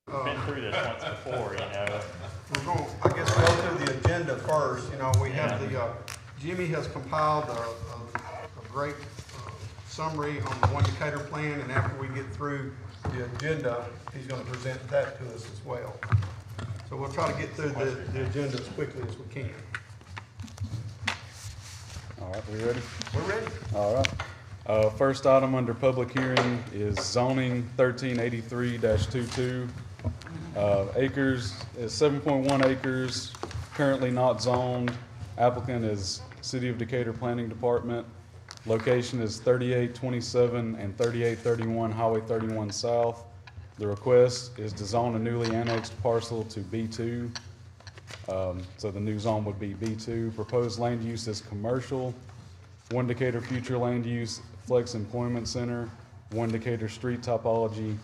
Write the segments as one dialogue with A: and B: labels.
A: We've been through this once before, you know.
B: We're going to, I guess, go through the agenda first. You know, we have the, Jimmy has compiled a great summary on the One Decatur plan, and after we get through the agenda, he's going to present that to us as well. So we'll try to get through the agenda as quickly as we can.
C: All right, we ready?
B: We're ready.
C: All right. First item under public hearing is zoning 1383-22. Acres is 7.1 acres, currently not zoned. Applicant is City of Decatur Planning Department. Location is 3827 and 3831 Highway 31 South. The request is to zone a newly annexed parcel to B2. So the new zone would be B2. Proposed land use is commercial. One Decatur future land use, Flex Employment Center. One Decatur street topology.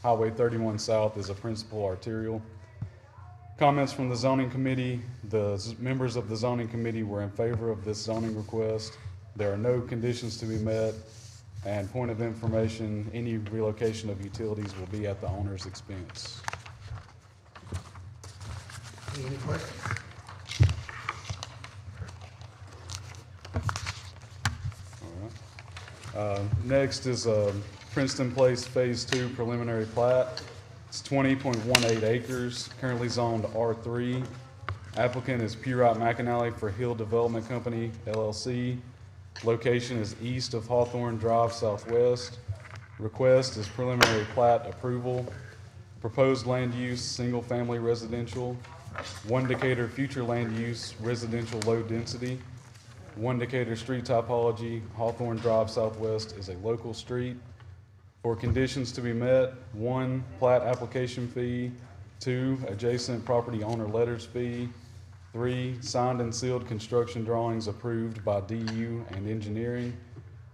C: Highway 31 South is a principal arterial. Comments from the zoning committee. The members of the zoning committee were in favor of this zoning request. There are no conditions to be met. And point of information, any relocation of utilities will be at the owner's expense.
B: Any questions?
C: Next is Princeton Place Phase 2 preliminary plat. It's 20.18 acres, currently zoned R3. Applicant is Purite McAnally for Hill Development Company, LLC. Location is east of Hawthorne Drive Southwest. Request is preliminary plat approval. Proposed land use, single-family residential. One Decatur future land use, residential low density. One Decatur street topology, Hawthorne Drive Southwest is a local street. For conditions to be met, 1, plat application fee. 2, adjacent property owner letters fee. 3, signed and sealed construction drawings approved by DU and engineering.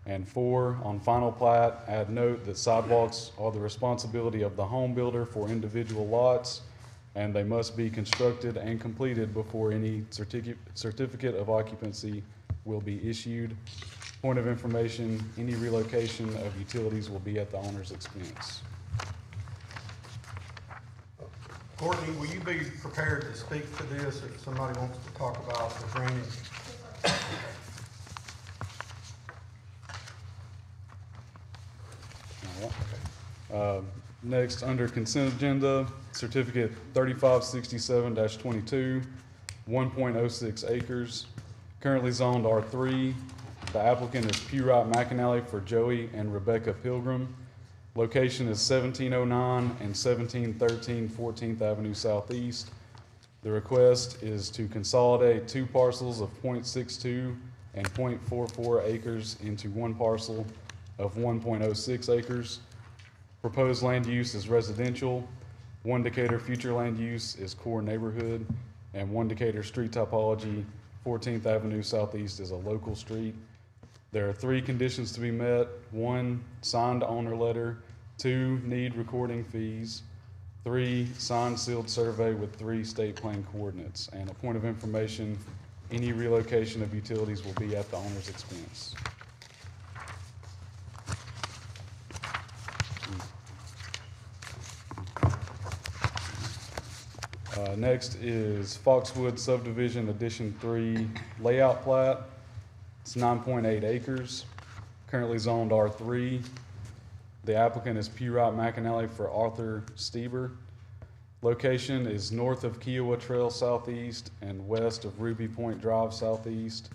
C: And 4, on final plat, add note that sidewalks are the responsibility of the home builder for individual lots, and they must be constructed and completed before any certificate of occupancy will be issued. Point of information, any relocation of utilities will be at the owner's expense.
B: Courtney, will you be prepared to speak to this if somebody wants to talk about the drainage?
C: All right. Next, under consent agenda, certificate 3567-22, 1.06 acres, currently zoned R3. The applicant is Purite McAnally for Joey and Rebecca Pilgrim. Location is 1709 and 1713 14th Avenue Southeast. The request is to consolidate 2 parcels of 0.62 and 0.44 acres into one parcel of 1.06 acres. Proposed land use is residential. One Decatur future land use is core neighborhood, and One Decatur street topology, 14th Avenue Southeast is a local street. There are 3 conditions to be met. 1, signed owner letter. 2, need recording fees. 3, signed sealed survey with 3 state plan coordinates. And a point of information, any relocation of utilities will be at the owner's expense. Next is Foxwood Subdivision Addition 3 layout plat. It's 9.8 acres, currently zoned R3. The applicant is Purite McAnally for Arthur Stieber. Location is north of Kiowa Trail Southeast and west of Ruby Point Drive Southeast.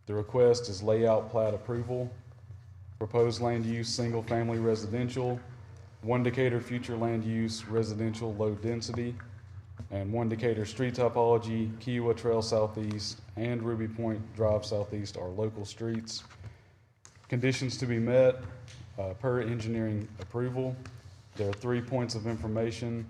C: The request is layout plat approval. Proposed land use, single-family residential. One Decatur future land use, residential low density. And One Decatur street topology, Kiowa Trail Southeast, and Ruby Point Drive Southeast are local streets. Conditions to be met per engineering approval. There are 3 points of information.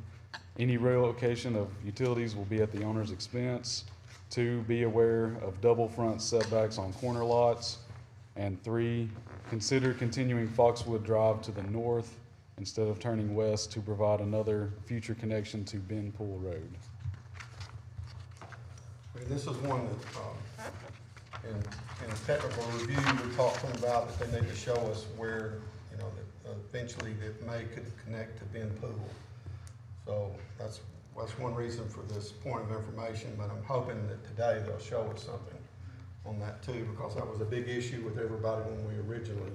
C: Any relocation of utilities will be at the owner's expense. 2, be aware of double front setbacks on corner lots. And 3, consider continuing Foxwood Drive to the north instead of turning west to provide another future connection to Bend Pool Road.
B: And this is one that, in technical review, we talked to them about that they need to show us where, you know, that eventually that may could connect to Bend Pool. So that's one reason for this point of information, but I'm hoping that today they'll show us something on that too, because that was a big issue with everybody when we originally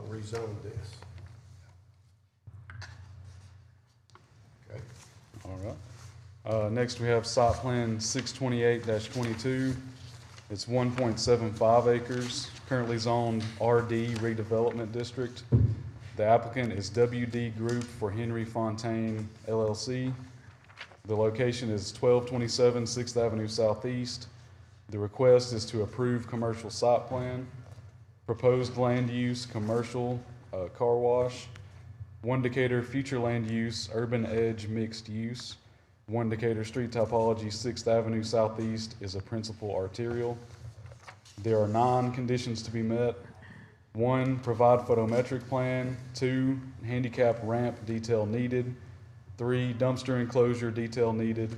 B: rezoned this. Okay.
C: All right. Next, we have site plan 628-22. It's 1.75 acres, currently zoned RD redevelopment district. The applicant is WD Group for Henry Fontaine LLC. The location is 1227 6th Avenue Southeast. The request is to approve commercial site plan, proposed land use, commercial car wash, 1 Decatur future land use, urban edge mixed use. 1 Decatur street topology, 6th Avenue Southeast is a principal arterial. There are 9 conditions to be met. 1, provide photometric plan. 2, handicap ramp detail needed. 3, dumpster enclosure detail needed.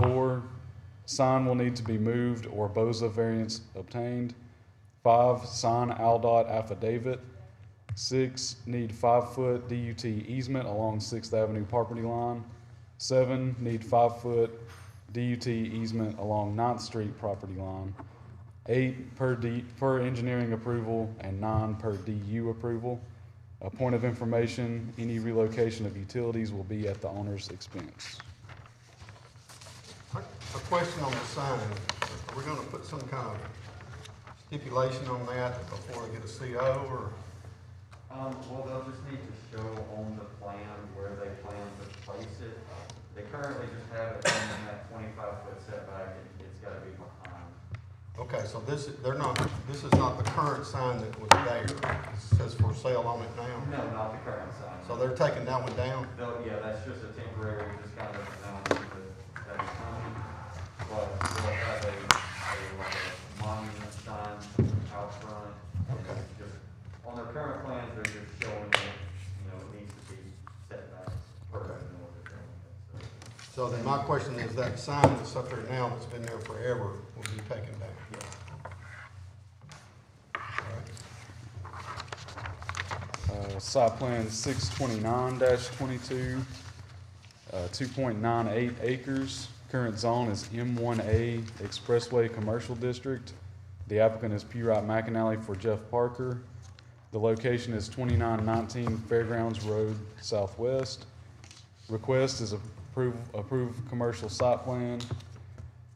C: 4, sign will need to be moved or BOZA variance obtained. 5, sign ALDOT affidavit. 6, need 5-foot DUT easement along 6th Avenue property line. 7, need 5-foot DUT easement along 9th Street property line. 8, per engineering approval, and 9, per DU approval. A point of information, any relocation of utilities will be at the owner's expense.
B: A question on the sign, are we gonna put some kind of stipulation on that before they get a CO, or?
D: Well, they'll just need to show on the plan where they plan to place it. They currently just have it in that 25-foot setback, it's gotta be behind.
B: Okay, so this is not the current sign that was there. It says for sale on it now.
D: No, not the current sign.
B: So they're taking that one down?
D: Yeah, that's just a temporary, just kind of announcement that it's coming. But they'll have like a monument sign out front.
B: Okay.
D: And just, on their current plans, they're just showing that, it needs to be set back.
B: Okay.
D: In order to go with it.
B: So then my question is, that sign that's up there now that's been there forever will be taken down?
D: Yeah.
C: Site plan 629-22, 2.98 acres. Current zone is M1A Expressway Commercial District. The applicant is P. Wright McAnally for Jeff Parker. The location is 2919 Fairgrounds Road Southwest. Request is approve commercial site plan.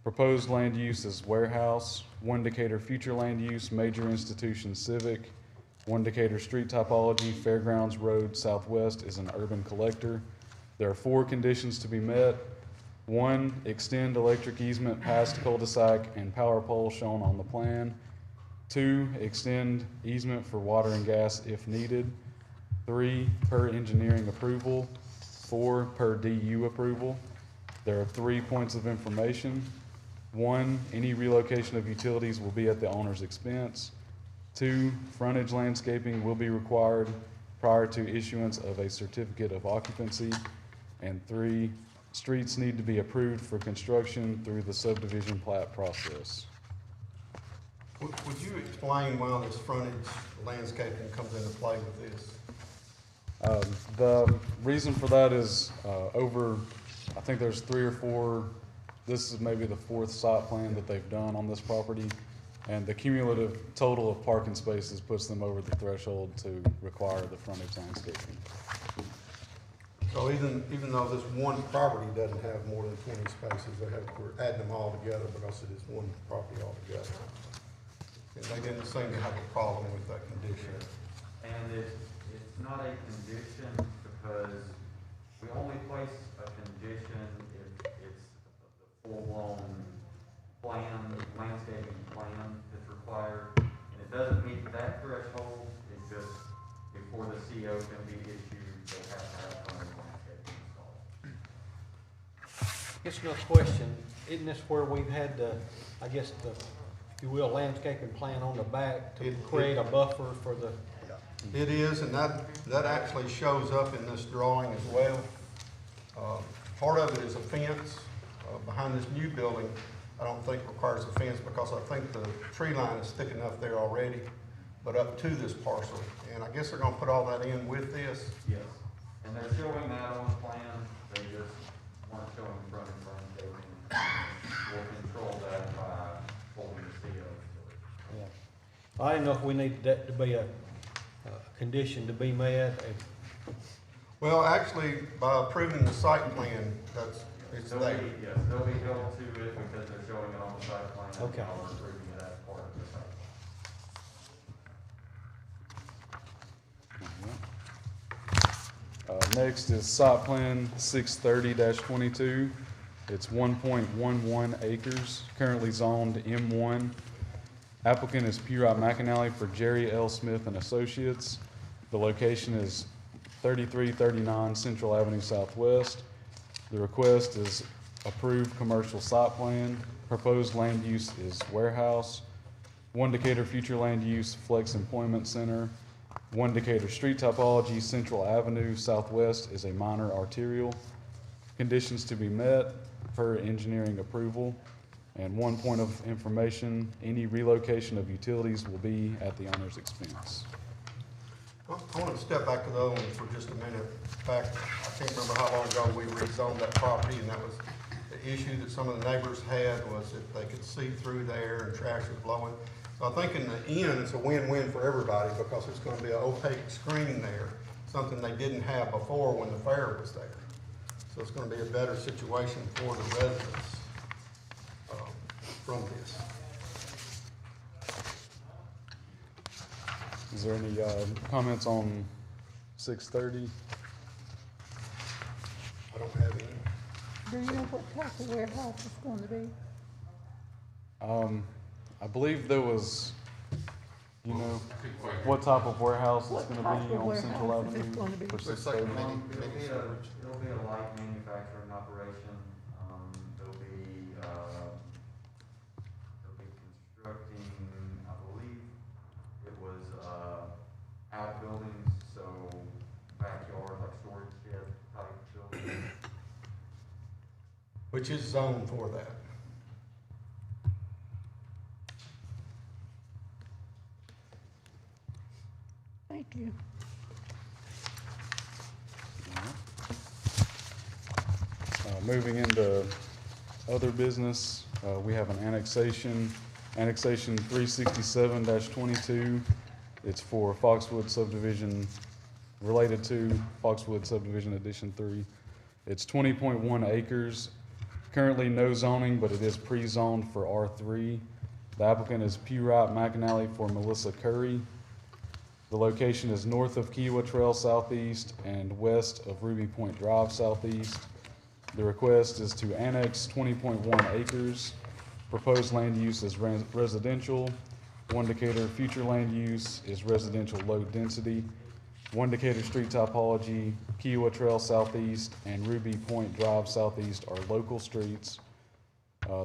C: Proposed land use is warehouse. 1 Decatur future land use, major institution civic. 1 Decatur street topology, Fairgrounds Road Southwest is an urban collector. There are 4 conditions to be met. 1, extend electric easement past cul-de-sac and power pole shown on the plan. 2, extend easement for water and gas if needed. 3, per engineering approval. 4, per DU approval. There are 3 points of information. 1, any relocation of utilities will be at the owner's expense. 2, frontage landscaping will be required prior to issuance of a certificate of occupancy. And 3, streets need to be approved for construction through the subdivision plat process.
B: Would you explain why this frontage landscaping comes into play with this?
C: The reason for that is I think there's 3 or 4, this is maybe the 4th site plan that they've done on this property. And the cumulative total of parking spaces puts them over the threshold to require the frontage landscaping.
B: So even though this one property doesn't have more than 20 spaces, we're adding them all together because it is one property altogether. And they didn't seem to have a problem with that condition.
D: And it's not a condition because we only place a condition if it's the full-blown landscaping plan that's required. And it doesn't meet that threshold, it's just before the CO can be issued, they have to have frontage landscaping installed.
E: Just another question, isn't this where we've had the, I guess the, if you will, landscaping plan on the back to create a buffer for the?
B: It is, and that actually shows up in this drawing as well. Part of it is a fence behind this new building. I don't think requires a fence because I think the tree line is thick enough there already, but up to this parcel. And I guess they're gonna put all that in with this.
D: Yes. And they're showing that on the plan, they just weren't showing front and landscaping. We'll control that by holding the CO.
E: Yeah. I didn't know if we needed that to be a condition to be met.
B: Well, actually, by approving the site plan, it's
D: They'll
B: there.
D: be, yes, they'll be held to it because they're showing it on the site plan.
E: Okay.
D: And we're approving it as part of the site.
C: Next is site plan 630-22. It's 1.11 acres, currently zoned M1. Applicant is P-Rod McAnally for Jerry L. Smith and Associates. The location is 3339 Central Avenue Southwest. The request is approved commercial site plan. Proposed land use is warehouse. 1 Decatur future land use flex employment center. 1 Decatur street topology, Central Avenue Southwest is a minor arterial. Conditions to be met per engineering approval. And 1 point of information, any relocation of utilities will be at the owner's expense.
B: I want to step back to the other one for just a minute. In fact, I can't remember how long ago we rezoned that property, and that was the issue that some of the neighbors had, was that they could see through there and trash was blowing. So I think in the end, it's a win-win for everybody, because it's going to be an opaque screen there, something they didn't have before when the fair was there. So it's going to be a better situation for the residents from this.
C: Is there any comments on 630?
B: I don't have any.
F: Do you know what type of warehouse it's going to be?
C: I believe there was, you know, what type of warehouse it's
F: What
C: gonna
F: type
C: be
F: of
C: on Central
F: warehouse is it
C: Avenue
F: gonna be?
C: for
B: Looks like
C: 630?
D: It'll be a light manufacturing operation. They'll be constructing, I believe it was, outbuildings, so backyard, like storage shed type building.
B: Which is zoned for that.
F: Thank you.
C: Moving into other business, we have an annexation, annexation 367-22. It's for Foxwood subdivision, related to Foxwood subdivision addition 3. It's 20.1 acres. Currently no zoning, but it is pre-zoned for R3. The applicant is P-Rod McAnally for Melissa Curry. The location is north of Kiowa Trail Southeast and west of Ruby Point Drive Southeast. The request is to annex 20.1 acres. Proposed land use is residential. 1 Decatur future land use is residential low density. 1 Decatur street topology, Kiowa Trail Southeast, and Ruby Point Drive Southeast are local streets.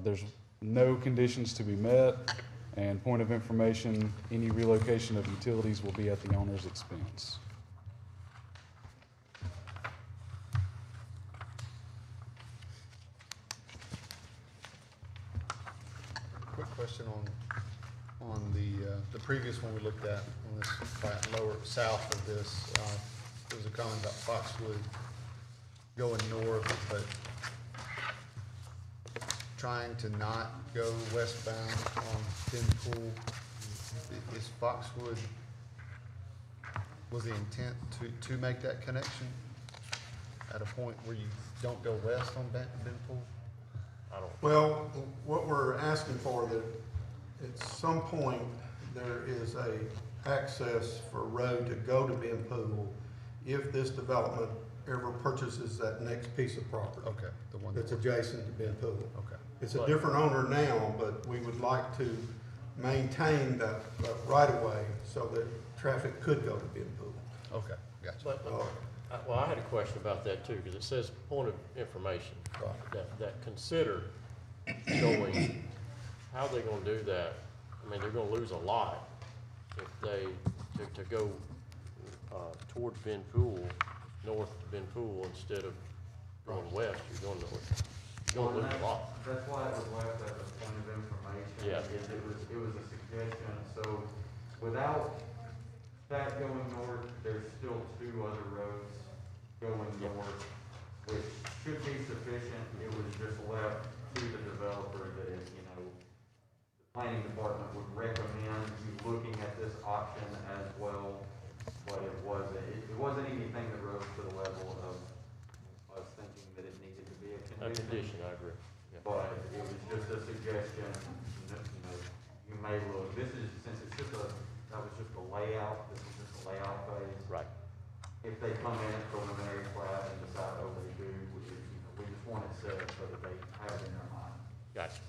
C: There's no conditions to be met, and point of information, any relocation of utilities will be at the owner's expense.
G: Quick question on the previous one we looked at, on this plat lower south of this, there was a comment about Foxwood going north, but trying to not go westbound on Ben Pool. Is Foxwood, was the intent to make that connection at a point where you don't go west on Ben Pool?
B: Well, what we're asking for, that at some point, there is a access for road to go to Ben Pool if this development ever purchases that next piece of property.
G: Okay, the one
B: That's
G: that,
B: adjacent to Ben Pool.
G: okay.
B: It's a different owner now, but we would like to maintain that right of way so that traffic could go to Ben Pool.
G: Okay, gotcha.
H: But, well, I had a question about that too, because it says point of information.
B: Right.
H: That consider showing how they gonna do that. I mean, they're gonna lose a lot if they, to go, towards Ben Pool, north of Ben Pool, instead of going west, you're going north. You're gonna lose a lot.
D: That's why it was left as a point of information.
H: Yeah.
D: It was a suggestion, so without that going north, there's still 2 other roads going north, which should be sufficient. It was just left to the developer that, you know, the planning department would recommend you looking at this option as well, but it wasn't anything that rose to the level of us thinking that it needed to be a
H: A
D: condition.
H: condition, I agree. Yeah.
D: But it was just a suggestion, you know, you may look, since it's just that was just a layout, this is just a layout phase.
H: Right.
D: If they come in at preliminary plat and decide, oh, they do, we just want it set so that they have it in their mind.
H: Gotcha.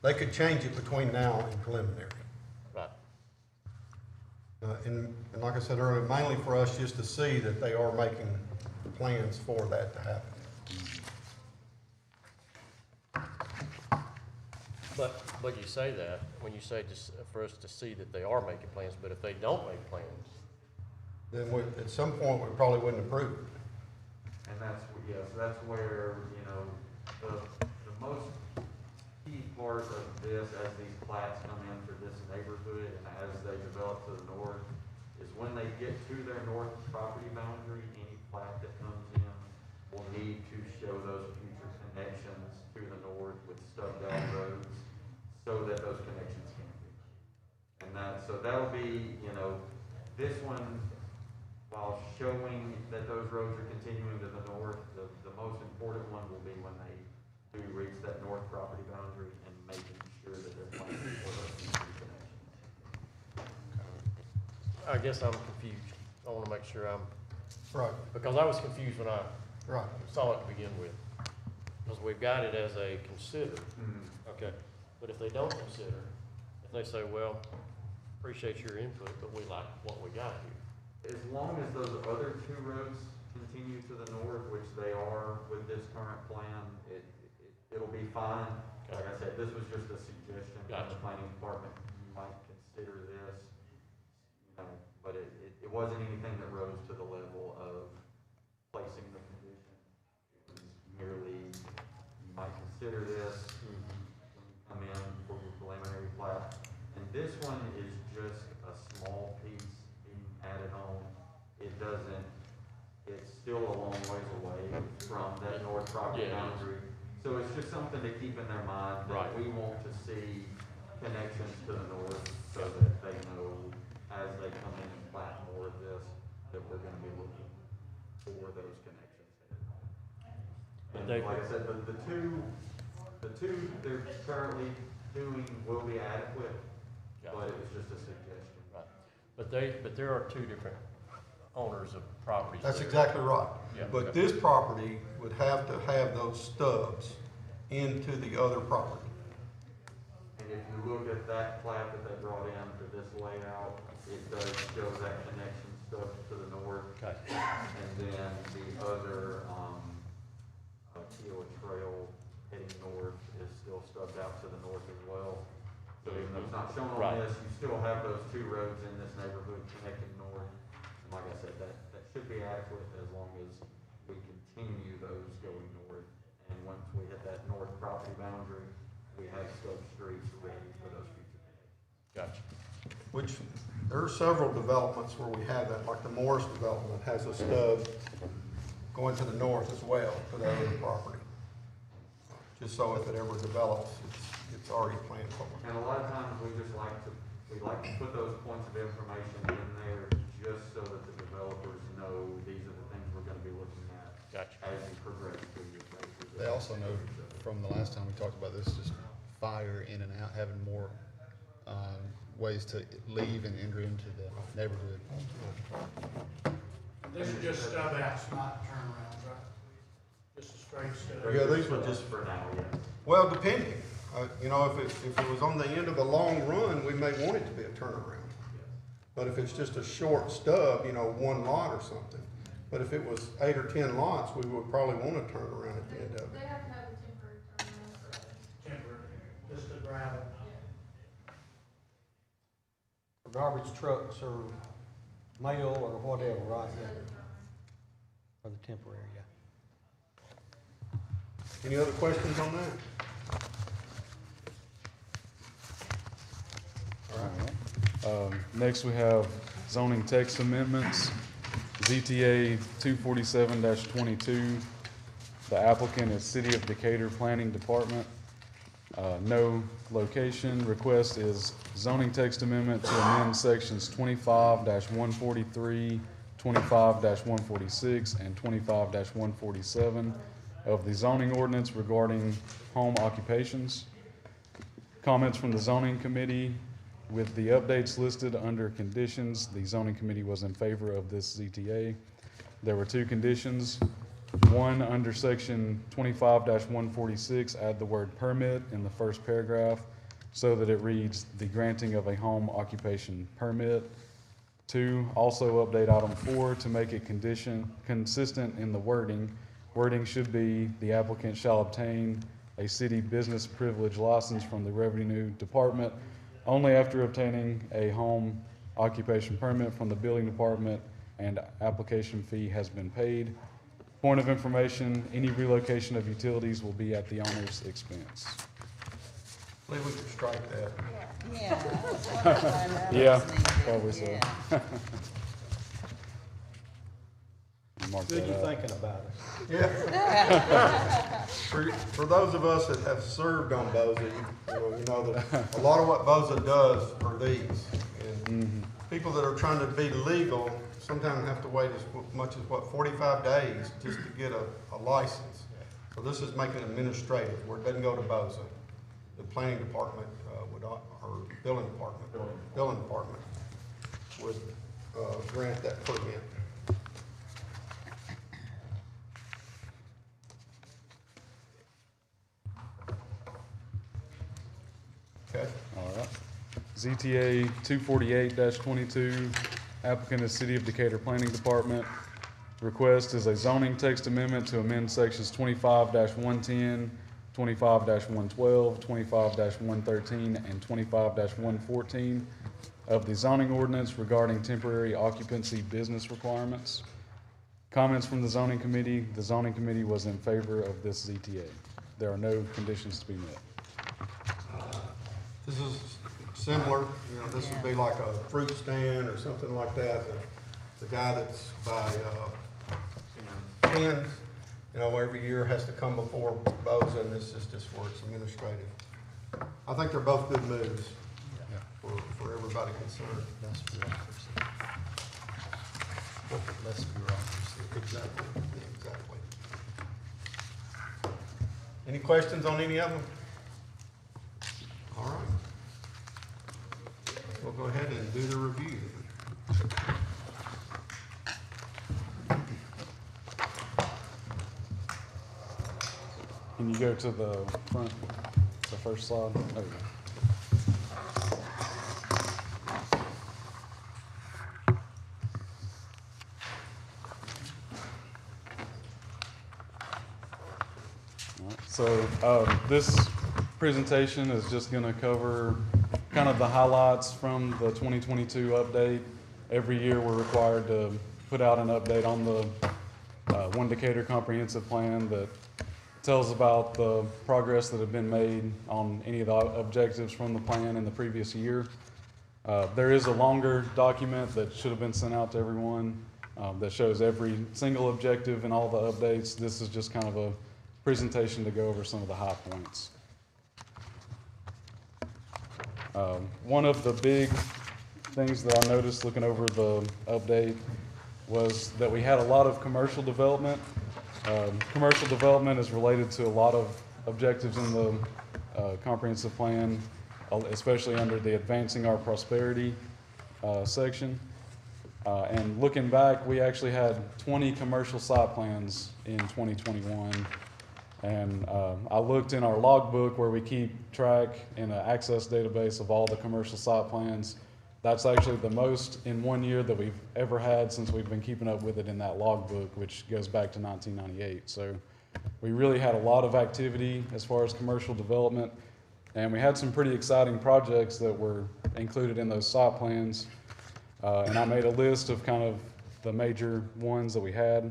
B: They could change it between now and preliminary.
H: Right.
B: And like I said earlier, mainly for us just to see that they are making plans for that to happen.
H: But you say that, when you say just for us to see that they are making plans, but if they don't make plans,
B: Then at some point, we probably wouldn't approve it.
D: And so that's where, you know, the most key part of this, as these plats come in for this neighborhood and as they develop to the north, is when they get to their north property boundary, any plat that comes in will need to show those future connections to the north with stubbed out roads so that those connections can be. And so that'll be, you know, this one, while showing that those roads are continuing to the north, the most important one will be when they do reach that north property boundary and making sure that they're planning for those future connections.
H: I guess I'm confused. I want to make sure
B: Right,
H: because I was confused when I
B: right.
H: saw it to begin with. Because we've got it as a consider. Okay. But if they don't consider, if they say, well, appreciate your input, but we like what we got here.
D: As long as those other two roads continue to the north, which they are with this current plan, it'll be fine. Like I said, this was just a suggestion from
H: Gotcha.
D: the planning department. You might consider this, you know, but it wasn't anything that rose to the level of placing the condition. It was merely, you might consider this when you come in for your preliminary plat. And this one is just a small piece being added on. It's still a long ways away from that north property
H: Yeah, it is.
D: boundary. So it's just something to keep in their mind, that
H: Right.
D: we want to see connections to the north so that they know as they come in and plat more of this, that we're gonna be looking for those connections.
H: But
D: And
H: they-
D: like I said, the two they're currently doing will be adequate,
H: Gotcha.
D: but it was just a suggestion.
H: Right. But there are two different owners of properties.
B: That's
H: there.
B: exactly right.
H: Yeah,
B: But
H: okay.
B: this property would have to have those stubs into the other property.
D: And if you look at that plat that they brought in for this layout, it does show that connection stuff to the north.
H: Okay.
D: And then the other, Kiowa Trail heading north is still stubbed out to the north as well. So even though it's not shown on
H: Right.
D: this, you still have those two roads in this neighborhood connecting north. And like I said, that should be adequate as long as we continue those going north. And once we hit that north property boundary, we have stub streets ready for those future connections.
H: Gotcha.
B: Which, there are several developments where we have that, like the Morris development has a stub going to the north as well to the other property. Just so if it ever develops, it's already planned for.
D: And a lot of times, we like to put those points of information in there just so that the developers know these are the things we're gonna be looking at
H: Gotcha.
D: as you progress through your phases.
G: They also know from the last time we talked about this, just fire in and out, having more ways to leave and enter into the neighborhood.
I: These are just stub outs, not turnarounds, right? Just a straight stub.
B: Yeah, these were just,
D: For now, yes.
B: well, depending. You know, if it was on the end of a long run, we may want it to be a turnaround. But if it's just a short stub, you know, one lot or something. But if it was 8 or 10 lots, we would probably want to turn around at the end of it.
J: They have to have a temporary turnaround for those.
I: Temporary, just to gravel.
E: Garbage trucks or mail or whatever, right? For the temporary, yeah.
B: Any other questions on that?
C: Next, we have zoning text amendments. ZTA 247-22. The applicant is City of Decatur Planning Department. No location. Request is zoning text amendment to amend sections 25-143, 25-146, and 25-147 of the zoning ordinance regarding home occupations. Comments from the zoning committee. With the updates listed under conditions, the zoning committee was in favor of this ZTA. There were two conditions. One, under section 25-146, add the word permit in the first paragraph so that it reads the granting of a home occupation permit. Two, also update item 4 to make it consistent in the wording. Wording should be the applicant shall obtain a city business privilege license from the Revenue Department only after obtaining a home occupation permit from the Building Department and application fee has been paid. Point of information, any relocation of utilities will be at the owner's expense.
B: I believe we could strike that.
F: Yeah.
C: Yeah, probably so.
E: Yeah.
C: Mark
E: Good
C: that
E: you
C: out.
E: thinking about us.
B: Yeah. For those of us that have served on BOZA, you know that a lot of what BOZA does are these. And people that are trying to be legal sometimes have to wait as much as, 45 days just to get a license. So this is making it administrative, where it doesn't go to BOZA. The planning department or building department would grant that permit. Okay.
C: All right. ZTA 248-22, applicant is City of Decatur Planning Department. Request is a zoning text amendment to amend sections 25-110, 25-112, 25-113, and 25-114 of the zoning ordinance regarding temporary occupancy business requirements. Comments from the zoning committee. The zoning committee was in favor of this ZTA. There are no conditions to be met.
B: This is similar, this would be like a fruit stand or something like that. The guy that's by, pens, every year has to come before BOZA, and this is just where it's administrative. I think they're both good moves for everybody concerned.
G: Less bureaucracy. Less bureaucracy.
B: Exactly. Any questions on any of them? All right. We'll go ahead and do the review.
C: Can you go to the front, the first slide? There we go. All right, so this presentation is just going to cover kind of the highlights from the 2022 update. Every year we're required to put out an update on the One Decatur Comprehensive Plan that tells about the progress that have been made on any of the objectives from the plan in the previous year. There is a longer document that should have been sent out to everyone that shows every single objective and all the updates. This is just kind of a presentation to go over some of the high points. One of the big things that I noticed looking over the update was that we had a lot of commercial development. Commercial development is related to a lot of objectives in the comprehensive plan, especially under the Advancing Our Prosperity section. And looking back, we actually had 20 commercial site plans in 2021. And I looked in our logbook where we keep track in an access database of all the commercial site plans. That's actually the most in one year that we've ever had since we've been keeping up with it in that logbook, which goes back to 1998. So we really had a lot of activity as far as commercial development, and we had some pretty exciting projects that were included in those site plans. And I made a list of kind of the major ones that we had.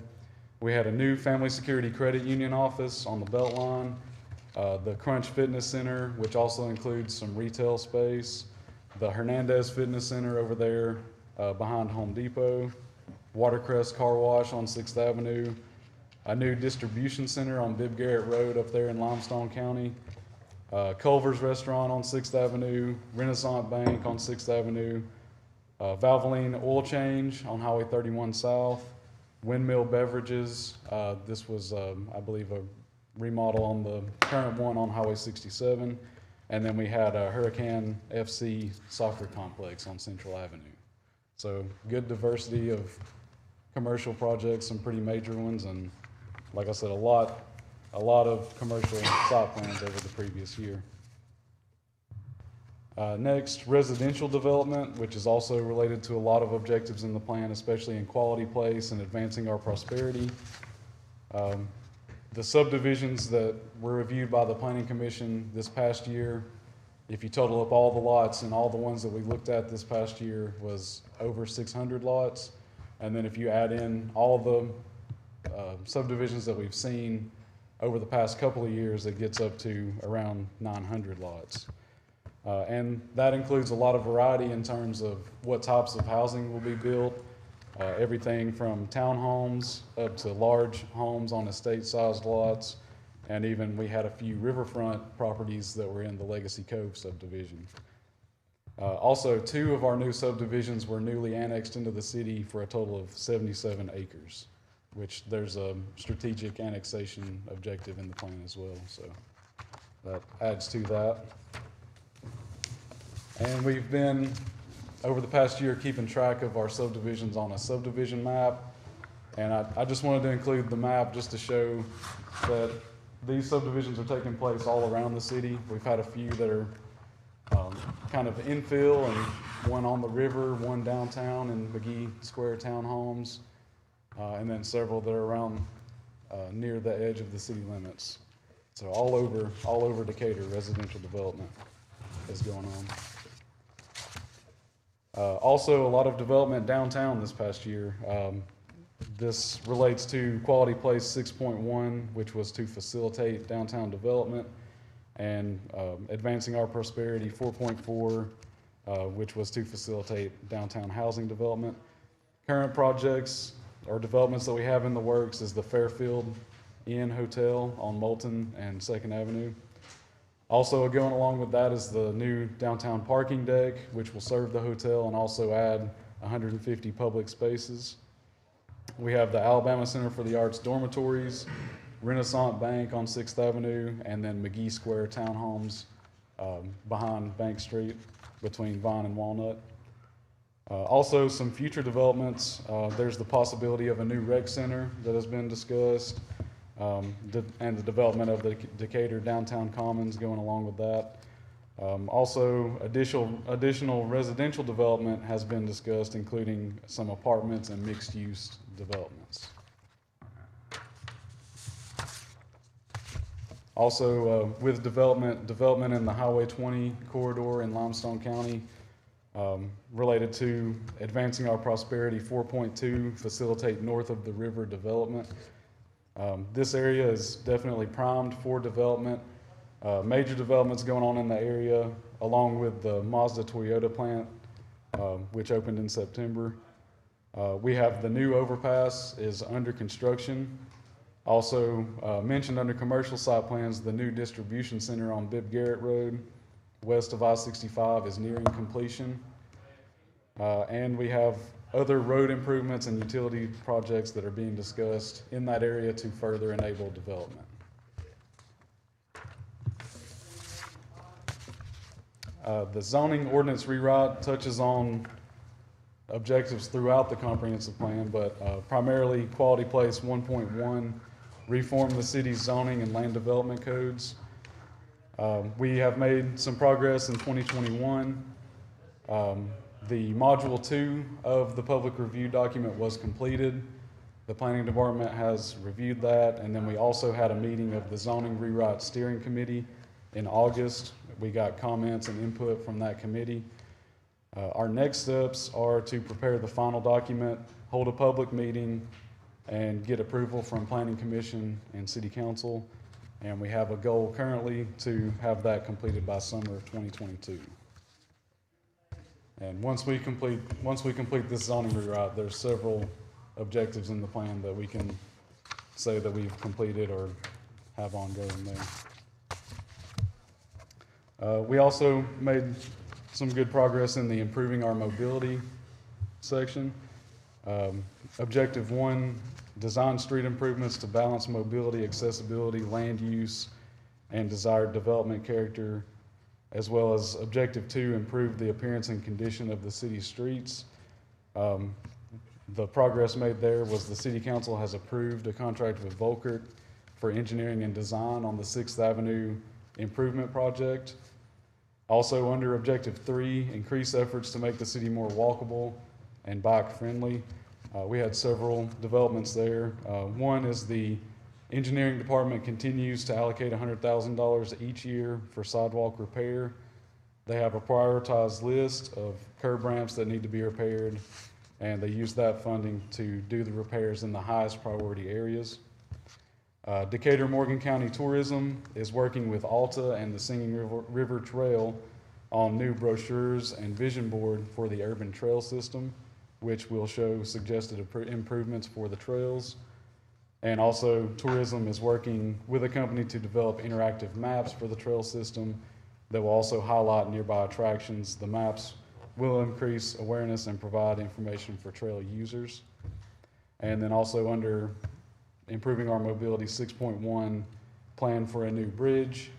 C: We had a new Family Security Credit Union office on the Beltline, the Crunch Fitness Center, which also includes some retail space, the Hernandez Fitness Center over there behind Home Depot, Watercrest Car Wash on 6th Avenue, a new distribution center on Bibb Garrett Road up there in Limestone County, Culver's Restaurant on 6th Avenue, Renaissance Bank on 6th Avenue, Valvoline Oil Change on Highway 31 South, Windmill Beverages. This was, I believe, a remodel on the current one on Highway 67. And then we had a Hurricane FC soccer complex on Central Avenue. So good diversity of commercial projects, some pretty major ones, and like I said, a lot of commercial site plans over the previous year. Next, residential development, which is also related to a lot of objectives in the plan, especially in quality place and advancing our prosperity. The subdivisions that were reviewed by the Planning Commission this past year, if you total up all the lots and all the ones that we looked at this past year, was over 600 lots. And then if you add in all the subdivisions that we've seen over the past couple of years, it gets up to around 900 lots. And that includes a lot of variety in terms of what types of housing will be built. Everything from townhomes up to large homes on estate-sized lots, and even we had a few riverfront properties that were in the Legacy Cove subdivision. Also, 2 of our new subdivisions were newly annexed into the city for a total of 77 acres, which there's a strategic annexation objective in the plan as well, so that adds to that. And we've been, over the past year, keeping track of our subdivisions on a subdivision map. And I just wanted to include the map just to show that these subdivisions are taking place all around the city. We've had a few that are kind of infill, and one on the river, one downtown in McGee Square Townhomes, and then several that are around near the edge of the city limits. So all over Decatur, residential development is going on. Also, a lot of development downtown this past year. This relates to Quality Place 6.1, which was to facilitate downtown development, and Advancing Our Prosperity 4.4, which was to facilitate downtown housing development. Current projects or developments that we have in the works is the Fairfield Inn Hotel on Moulton and 2nd Avenue. Also going along with that is the new downtown parking deck, which will serve the hotel and also add 150 public spaces. We have the Alabama Center for the Arts dormitories, Renaissance Bank on 6th Avenue, and then McGee Square Townhomes behind Bank Street between Vine and Walnut. Also, some future developments. There's the possibility of a new rec center that has been discussed. And the development of the Decatur Downtown Commons going along with that. Also, additional residential development has been discussed, including some apartments and mixed-use developments. Also, with development in the Highway 20 corridor in Limestone County, related to Advancing Our Prosperity 4.2, facilitate north of the river development. This area is definitely primed for development. Major developments going on in the area, along with the Mazda Toyota plant, which opened in September. We have the new overpass is under construction. Also mentioned under commercial site plans, the new distribution center on Bibb Garrett Road, west of I-65, is nearing completion. And we have other road improvements and utility projects that are being discussed in that area to further enable development. The zoning ordinance rewrite touches on objectives throughout the comprehensive plan, but primarily Quality Place 1.1, reform the city's zoning and land development codes. We have made some progress in 2021. The Module 2 of the public review document was completed. The Planning Department has reviewed that, and then we also had a meeting of the Zoning Rewrite Steering Committee in August. We got comments and input from that committee. Our next steps are to prepare the final document, hold a public meeting, and get approval from Planning Commission and City Council. And we have a goal currently to have that completed by summer of 2022. And once we complete this zoning rewrite, there's several objectives in the plan that we can say that we've completed or have ongoing there. We also made some good progress in the improving our mobility section. Objective 1, design street improvements to balance mobility, accessibility, land use, and desired development character, as well as Objective 2, improve the appearance and condition of the city streets. The progress made there was the City Council has approved a contract with Volkert for engineering and design on the 6th Avenue improvement project. Also under Objective 3, increase efforts to make the city more walkable and bike-friendly. We had several developments there. One is the engineering department continues to allocate $100,000 each year for sidewalk repair. They have a prioritized list of curb ramps that need to be repaired, and they use that funding to do the repairs in the highest priority areas. Decatur Morgan County Tourism is working with Alta and the Singing River Trail on new brochures and vision board for the urban trail system, which will show suggested improvements for the trails. And also, tourism is working with a company to develop interactive maps for the trail system that will also highlight nearby attractions. The maps will increase awareness and provide information for trail users. And then also under improving our mobility 6.1, plan for a new bridge.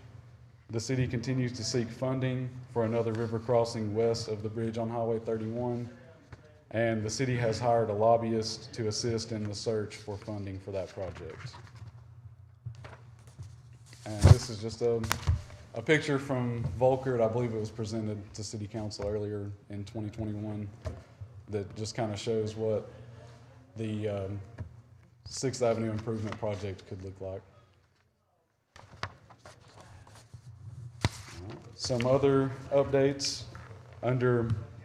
C: The city continues to seek funding for another river crossing west of the bridge on Highway 31. And the city has hired a lobbyist to assist in the search for funding for that project. And this is just a picture from Volkert. I believe it was presented to City Council earlier in 2021 that just kind of shows what the 6th Avenue improvement project could look like. Some other updates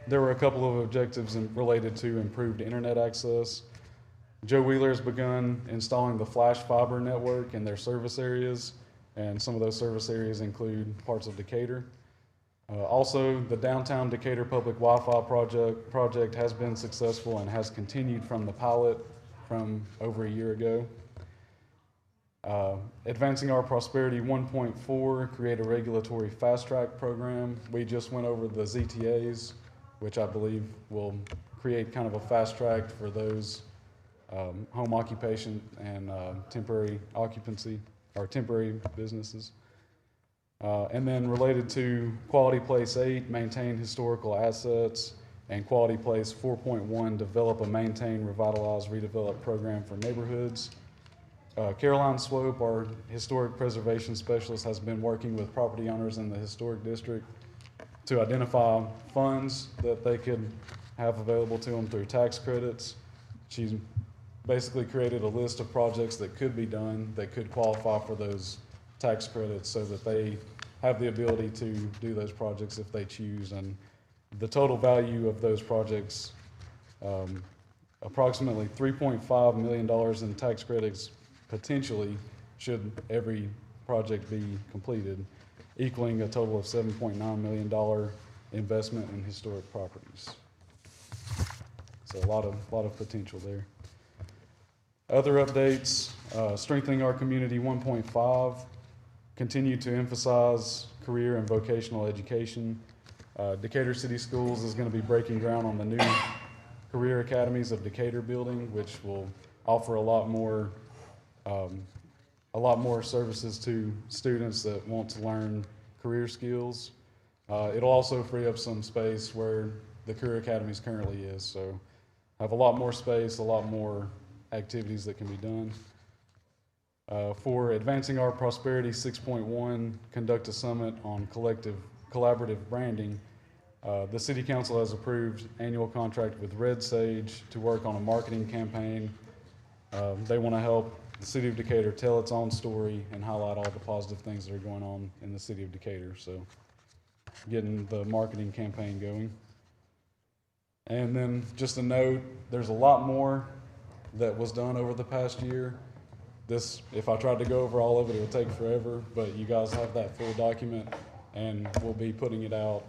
C: there were a couple of objectives related to improved internet access. Joe Wheeler has begun installing the flash fiber network in their service areas, and some of those service areas include parts of Decatur. Also, the downtown Decatur public Wi-Fi project has been successful and has continued from the pilot from over a year ago. Advancing our prosperity 1.4, create a regulatory fast track program. We just went over the ZTAs, which I believe will create kind of a fast track for those home occupation and temporary occupancy or temporary businesses. And then related to Quality Place 8, maintain historical assets, and Quality Place 4.1, develop a maintain, revitalize, redevelop program for neighborhoods. Caroline Swope, our historic preservation specialist, has been working with property owners in the historic district to identify funds that they could have available to them through tax credits. She's basically created a list of projects that could be done that could qualify for those tax credits so that they have the ability to do those projects if they choose. And the total value of those projects, approximately $3.5 million in tax credits potentially should every project be completed, equaling a total of $7.9 million investment in historic properties. So a lot of potential there. Other updates, strengthening our community 1.5, continue to emphasize career and vocational education. Decatur City Schools is going to be breaking ground on the new Career Academies of Decatur building, which will offer a lot more services to students that want to learn career skills. It'll also free up some space where the Career Academies currently is, so have a lot more space, a lot more activities that can be done. For advancing our prosperity 6.1, conduct a summit on collaborative branding. The City Council has approved annual contract with Red Sage to work on a marketing campaign. They want to help the City of Decatur tell its own story and highlight all the positive things that are going on in the City of Decatur. So getting the marketing campaign going. And then just a note, there's a lot more that was done over the past year. This, if I tried to go over all of it, it would take forever, but you guys have that full document, and we'll be putting it out,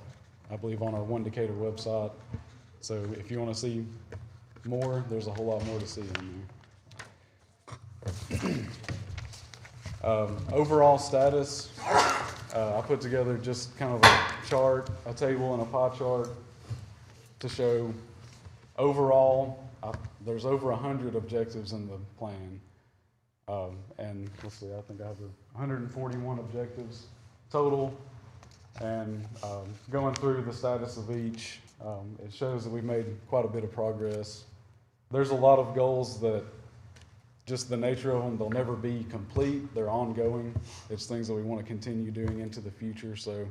C: I believe, on our One Decatur website. So if you want to see more, there's a whole lot more to see in there. Overall status, I put together just kind of a chart, a table and a pie chart to show overall, there's over 100 objectives in the plan. And let's see, I think I have 141 objectives total. And going through the status of each, it shows that we've made quite a bit of progress. There's a lot of goals that just the nature of them, they'll never be complete. They're ongoing. It's things that we want to continue doing into the future. So,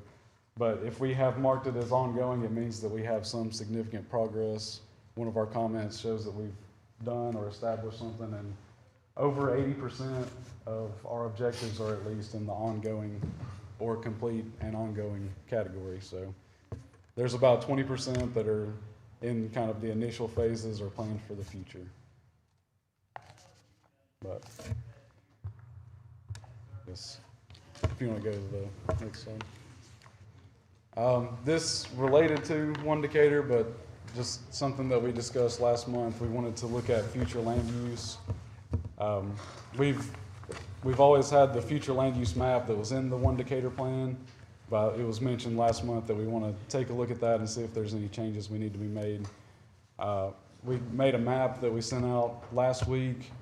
C: but if we have marked it as ongoing, it means that we have some significant progress. One of our comments shows that we've done or established something, and over 80% of our objectives are at least in the ongoing or complete and ongoing category. So there's about 20% that are in kind of the initial phases or planned for the future. But yes, if you want to go to the next slide. This related to One Decatur, but just something that we discussed last month. We wanted to look at future land use. We've always had the future land use map that was in the One Decatur plan, but it was mentioned last month that we want to take a look at that and see if there's any changes we need to be made. We made a map that we sent out last week.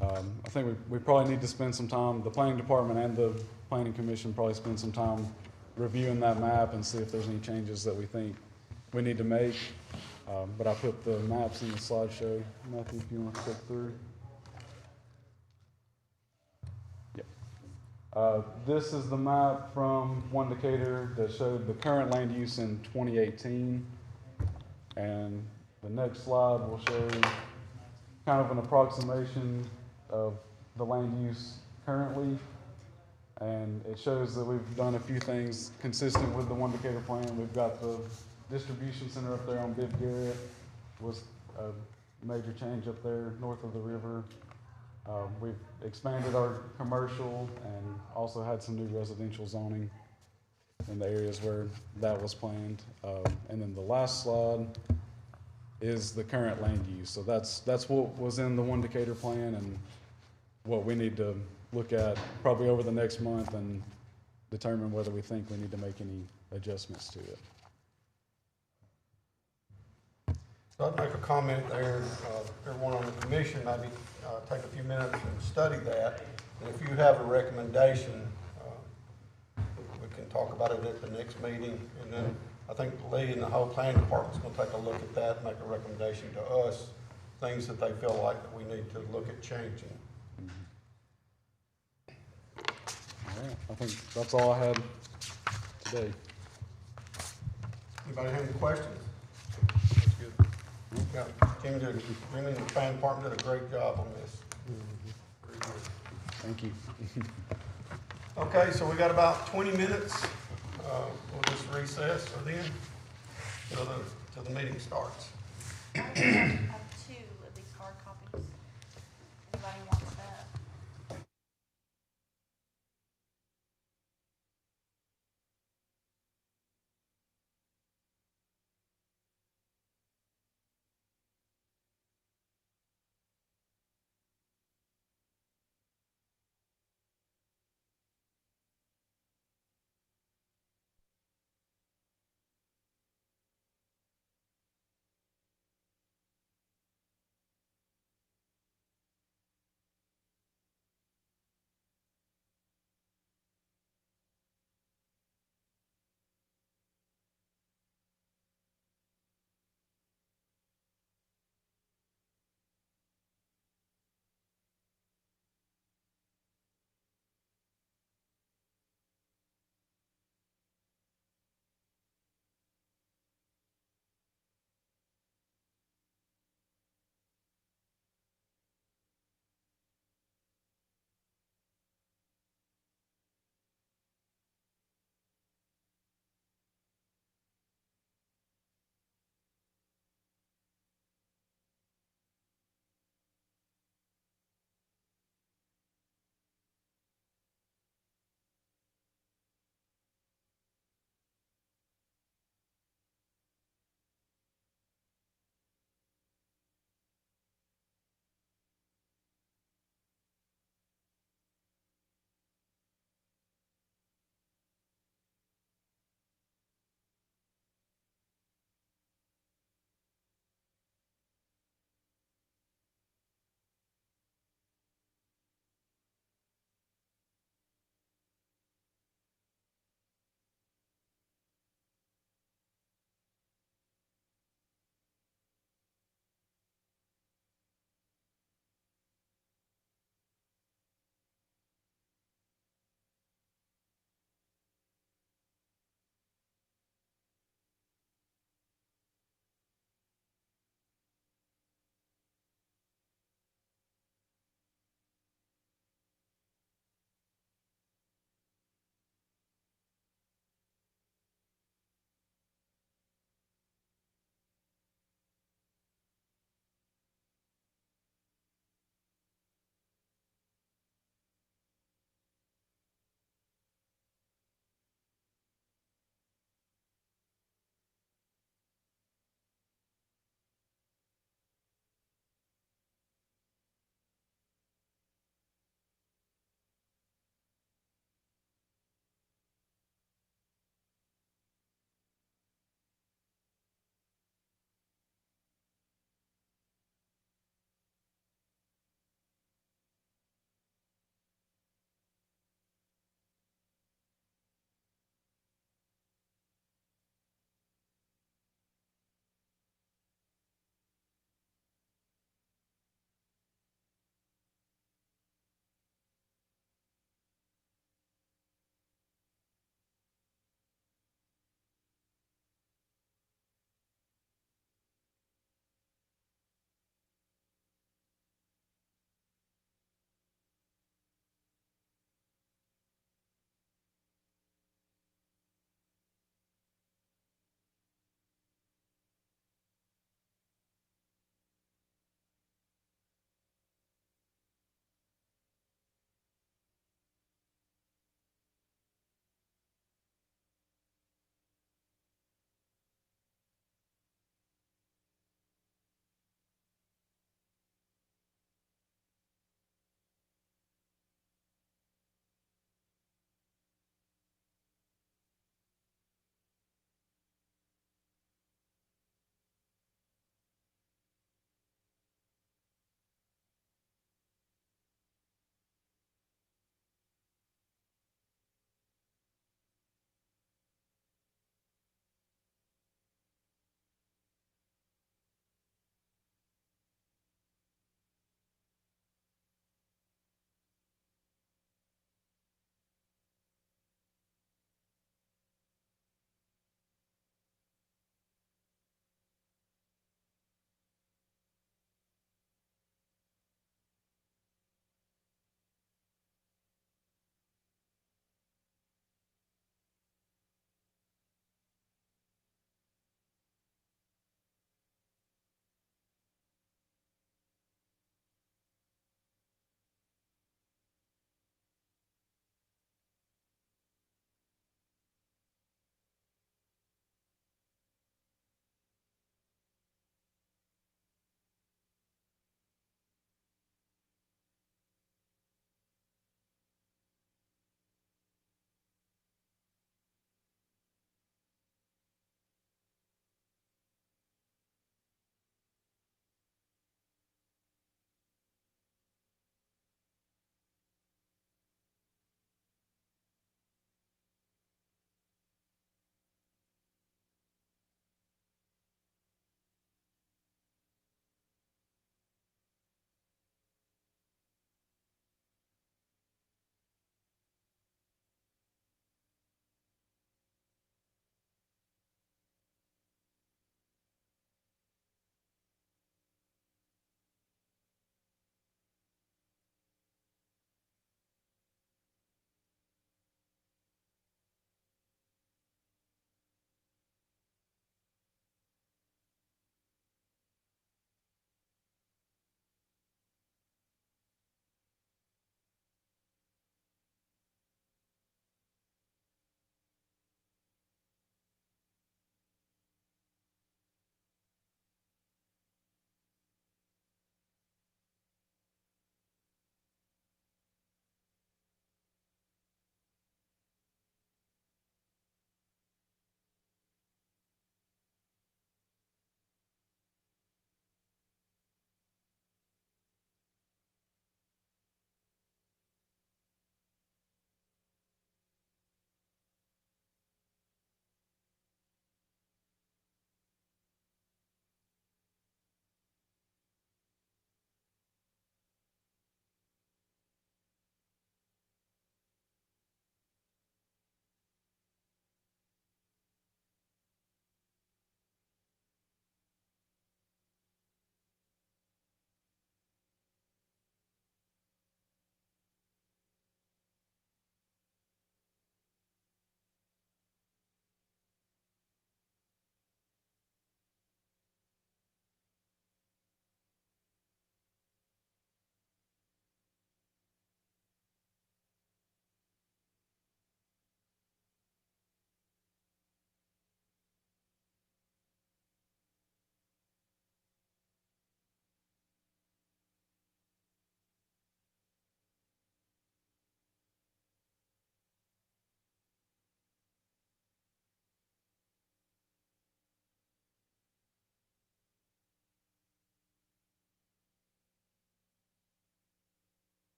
C: I think we probably need to spend some time, the planning department and the planning commission probably spend some time reviewing that map and see if there's any changes that we think we need to make. But I put the maps in the slideshow. Matthew, if you want to click through. This is the map from One Decatur that showed the current land use in 2018. And the next slide will show kind of an approximation of the land use currently. And it shows that we've done a few things consistent with the One Decatur plan. We've got the distribution center up there on Bibb Garrett, was a major change up there north of the river. We've expanded our commercial and also had some new residential zoning in the areas where that was planned. And then the last slide is the current land use. So that's what was in the One Decatur plan and what we need to look at probably over the next month and determine whether we think we need to make any adjustments to it.
B: So I'd make a comment there, everyone on the commission, maybe take a few minutes and study that. And if you have a recommendation, we can talk about it at the next meeting. And then I think Lee and the whole planning department's going to take a look at that and make a recommendation to us, things that they feel like that we need to look at changing.
C: All right, I think that's all I had today.
B: Anybody have any questions?
G: That's good.
B: Yeah, Jimmy and the planning department did a great job on this.
C: Thank you.
B: Okay, so we got about 20 minutes. We'll just recess or then till the meeting starts.
J: I have 2 of these hard copies. Anybody wants that?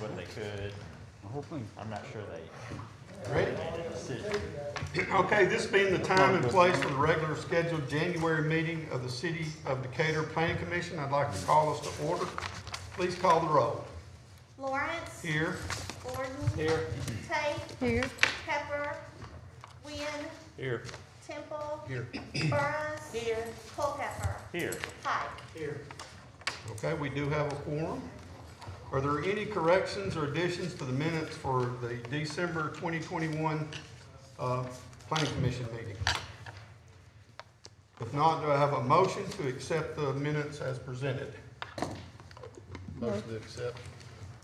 A: what they could.
C: The whole thing.
A: I'm not sure they
B: Ready?
A: made a decision.
B: Okay, this being the time and place for the regular scheduled January meeting of the City of Decatur Planning Commission, I'd like to call us to order. Please call the roll.
J: Lawrence.
B: Here.
J: Gordon.
E: Here.
J: Tate.
F: Here.
J: Pepper. Wynn.
A: Here.
J: Temple.
G: Here.
J: Burris. Here. Culpepper.
A: Here.
J: Pike.
I: Here.
B: Okay, we do have a quorum. Are there any corrections or additions to the minutes for the December 2021 Planning Commission meeting? If not, do I have a motion to accept the minutes as presented?
G: Motion to accept.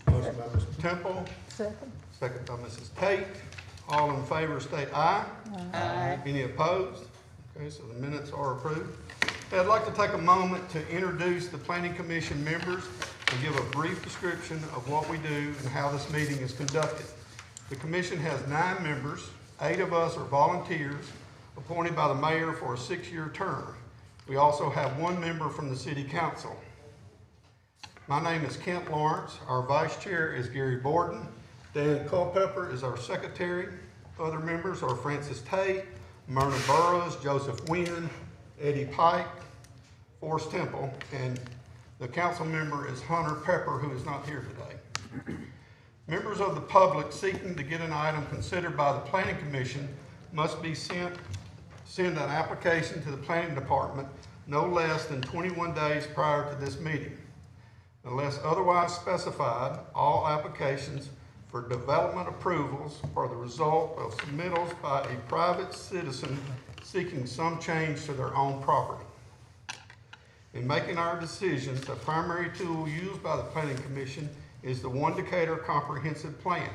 B: Motion by Mr. Temple,
F: Second.
B: second by Mrs. Tate. All in favor state aye.
F: Aye.
B: Any opposed? Okay, so the minutes are approved. Okay, I'd like to take a moment to introduce the Planning Commission members and give a brief description of what we do and how this meeting is conducted. The commission has 9 members. 8 of us are volunteers appointed by the mayor for a 6-year term. We also have 1 member from the city council. My name is Kent Lawrence. Our vice chair is Gary Borden. Dan Culpepper is our secretary. Other members are Francis Tate, Myrna Burrows, Joseph Wynn, Eddie Pike, Forrest Temple, and the council member is Hunter Pepper, who is not here today. Members of the public seeking to get an item considered by the Planning Commission must be send an application to the Planning Department no less than 21 days prior to this meeting. Unless otherwise specified, all applications for development approvals are the result of submittals by a private citizen seeking some change to their own property. In making our decisions, the primary tool used by the Planning Commission is the One Decatur Comprehensive Plan.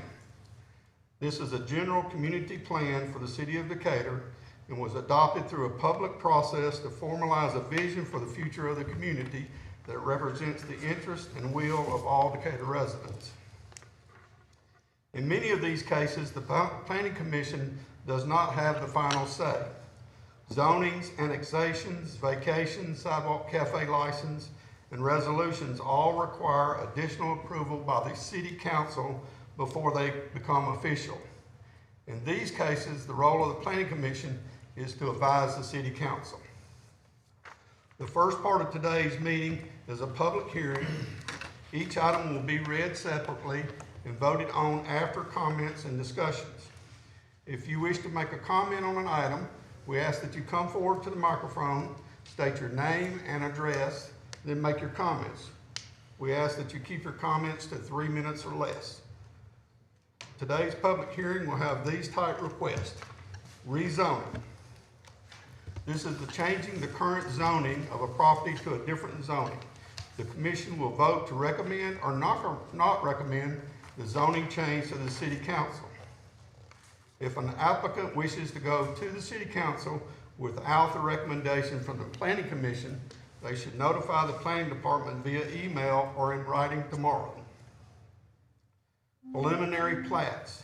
B: This is a general community plan for the city of Decatur and was adopted through a public process to formalize a vision for the future of the community that represents the interest and will of all Decatur residents. In many of these cases, the Planning Commission does not have the final say. Zonings, annexations, vacations, sidewalk cafe license, and resolutions all require additional approval by the city council before they become official. In these cases, the role of the Planning Commission is to advise the city council. The first part of today's meeting is a public hearing. Each item will be read separately and voted on after comments and discussions. If you wish to make a comment on an item, we ask that you come forward to the microphone, state your name and address, then make your comments. We ask that you keep your comments to 3 minutes or less. Today's public hearing will have these type requests. Rezoning. This is the changing the current zoning of a property to a different zoning. The commission will vote to recommend or not recommend the zoning change to the city council. If an applicant wishes to go to the city council without the recommendation from the Planning Commission, they should notify the Planning Department via email or in writing tomorrow. Preliminary plats.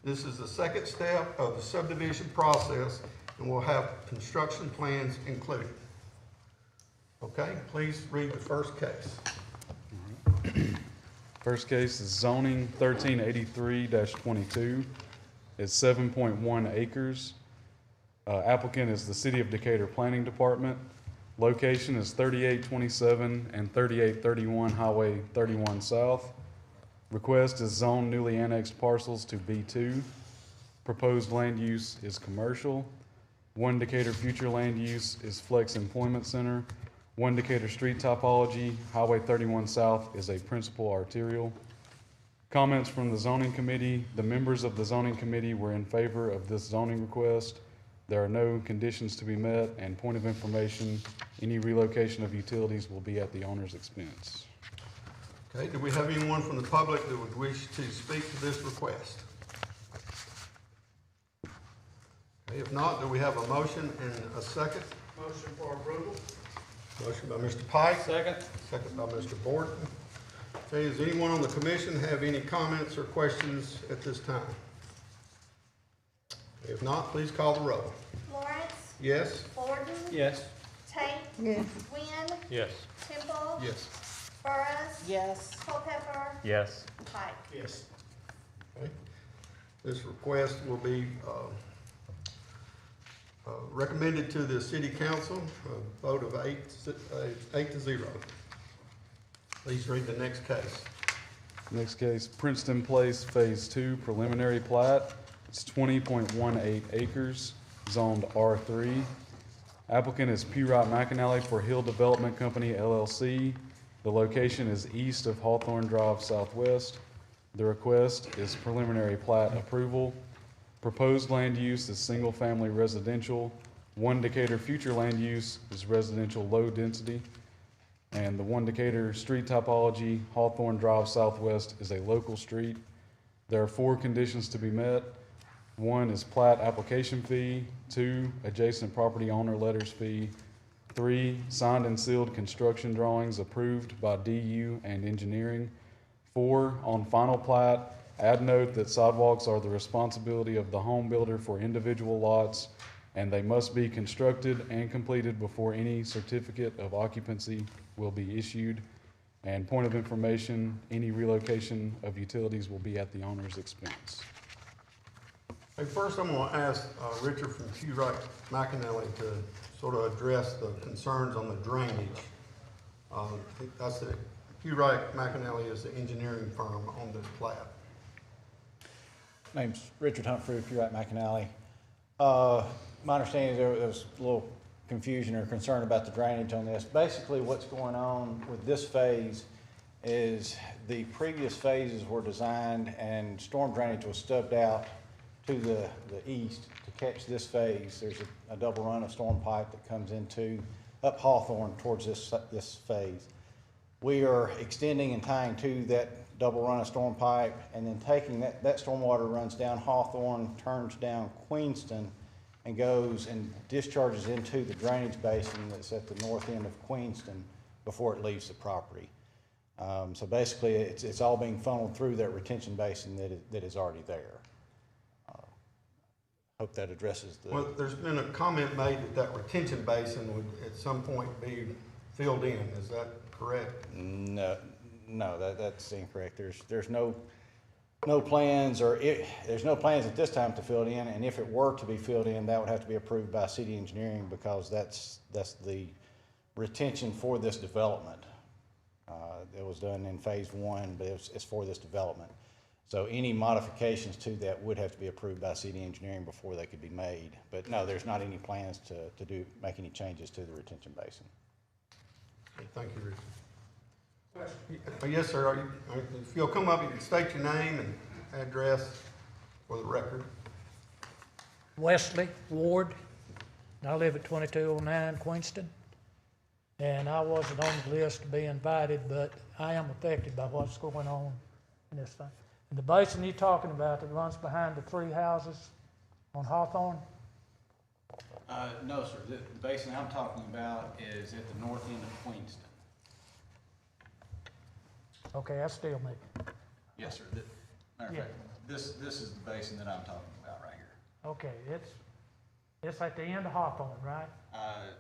B: This is the second step of the subdivision process and will have construction plans included. Okay, please read the first case.
C: First case is zoning 1383-22. It's 7.1 acres. Applicant is the City of Decatur Planning Department. Location is 3827 and 3831 Highway 31 South. Request is zone newly annexed parcels to B2. Proposed land use is commercial. One Decatur future land use is Flex Employment Center. One Decatur street topology, Highway 31 South is a principal arterial. Comments from the zoning committee. The members of the zoning committee were in favor of this zoning request. There are no conditions to be met, and point of information, any relocation of utilities will be at the owner's expense.
B: Okay, do we have anyone from the public that would wish to speak to this request? Okay, if not, do we have a motion and a second?
I: Motion for approval.
B: Motion by Mr. Pike.
E: Second.
B: Second by Mr. Borden. Okay, does anyone on the commission have any comments or questions at this time? If not, please call the roll.
J: Lawrence.
B: Yes?
J: Gordon.
E: Yes.
J: Tate.
F: Yes.
J: Wynn.
H: Yes.
J: Temple.
G: Yes.
J: Burris. Yes. Culpepper.
A: Yes.
J: Pike.
I: Yes.
B: Okay. This request will be recommended to the city council, a vote of 8-0. Please read the next case.
C: Next case, Princeton Place Phase 2 preliminary plat. It's 20.18 acres, zoned R3. Applicant is P. Wright McAnally for Hill Development Company LLC. The location is east of Hawthorne Drive Southwest. The request is preliminary plat approval. Proposed land use is single-family residential. 1 Decatur future land use is residential low density. And the 1 Decatur street typology, Hawthorne Drive Southwest, is a local street. There are 4 conditions to be met. 1 is plat application fee. 2, adjacent property owner letters fee. 3, signed and sealed construction drawings approved by DU and engineering. 4, on final plat, add note that sidewalks are the responsibility of the home builder for individual lots, and they must be constructed and completed before any certificate of occupancy will be issued. And point of information, any relocation of utilities will be at the owner's expense.
B: Hey, first I'm gonna ask Richard from Q. Wright McAnally to sort of address the concerns on the drainage. That's the, Q. Wright McAnally is the engineering firm on this plat.
E: Name's Richard Humphrey, P. Wright McAnally. My understanding is there was a little confusion or concern about the drainage on this. Basically, what's going on with this phase is the previous phases were designed and storm drainage was stubbed out to the east to catch this phase. There's a double run of storm pipe that comes into up Hawthorne towards this phase. We are extending and tying to that double run of storm pipe and then taking that stormwater runs down Hawthorne, turns down Queenston, and goes and discharges into the drainage basin that's at the north end of Queenston before it leaves the property. So basically, it's all being funneled through that retention basin that is already there. Hope that addresses the.
B: Well, there's been a comment made that retention basin would at some point be filled in. Is that correct?
E: No, that's incorrect. There's no plans there's no plans at this time to fill it in, and if it were to be filled in, that would have to be approved by city engineering because that's the retention for this development. It was done in phase 1, but it's for this development. So any modifications to that would have to be approved by city engineering before they could be made. But no, there's not any plans to make any changes to the retention basin.
B: Thank you, Richard. Yes, sir. If you'll come up, you can state your name and address for the record.
I: Wesley Ward, and I live at 2209 Queenston. And I wasn't on the list to be invited, but I am affected by what's going on in this thing. And the basin you're talking about that runs behind the 3 houses on Hawthorne?
E: No, sir. The basin I'm talking about is at the north end of Queenston.
I: Okay, that's still me.
E: Yes, sir. Matter of fact, this is the basin that I'm talking about right here.
I: Okay, it's at the end of Hawthorne, right?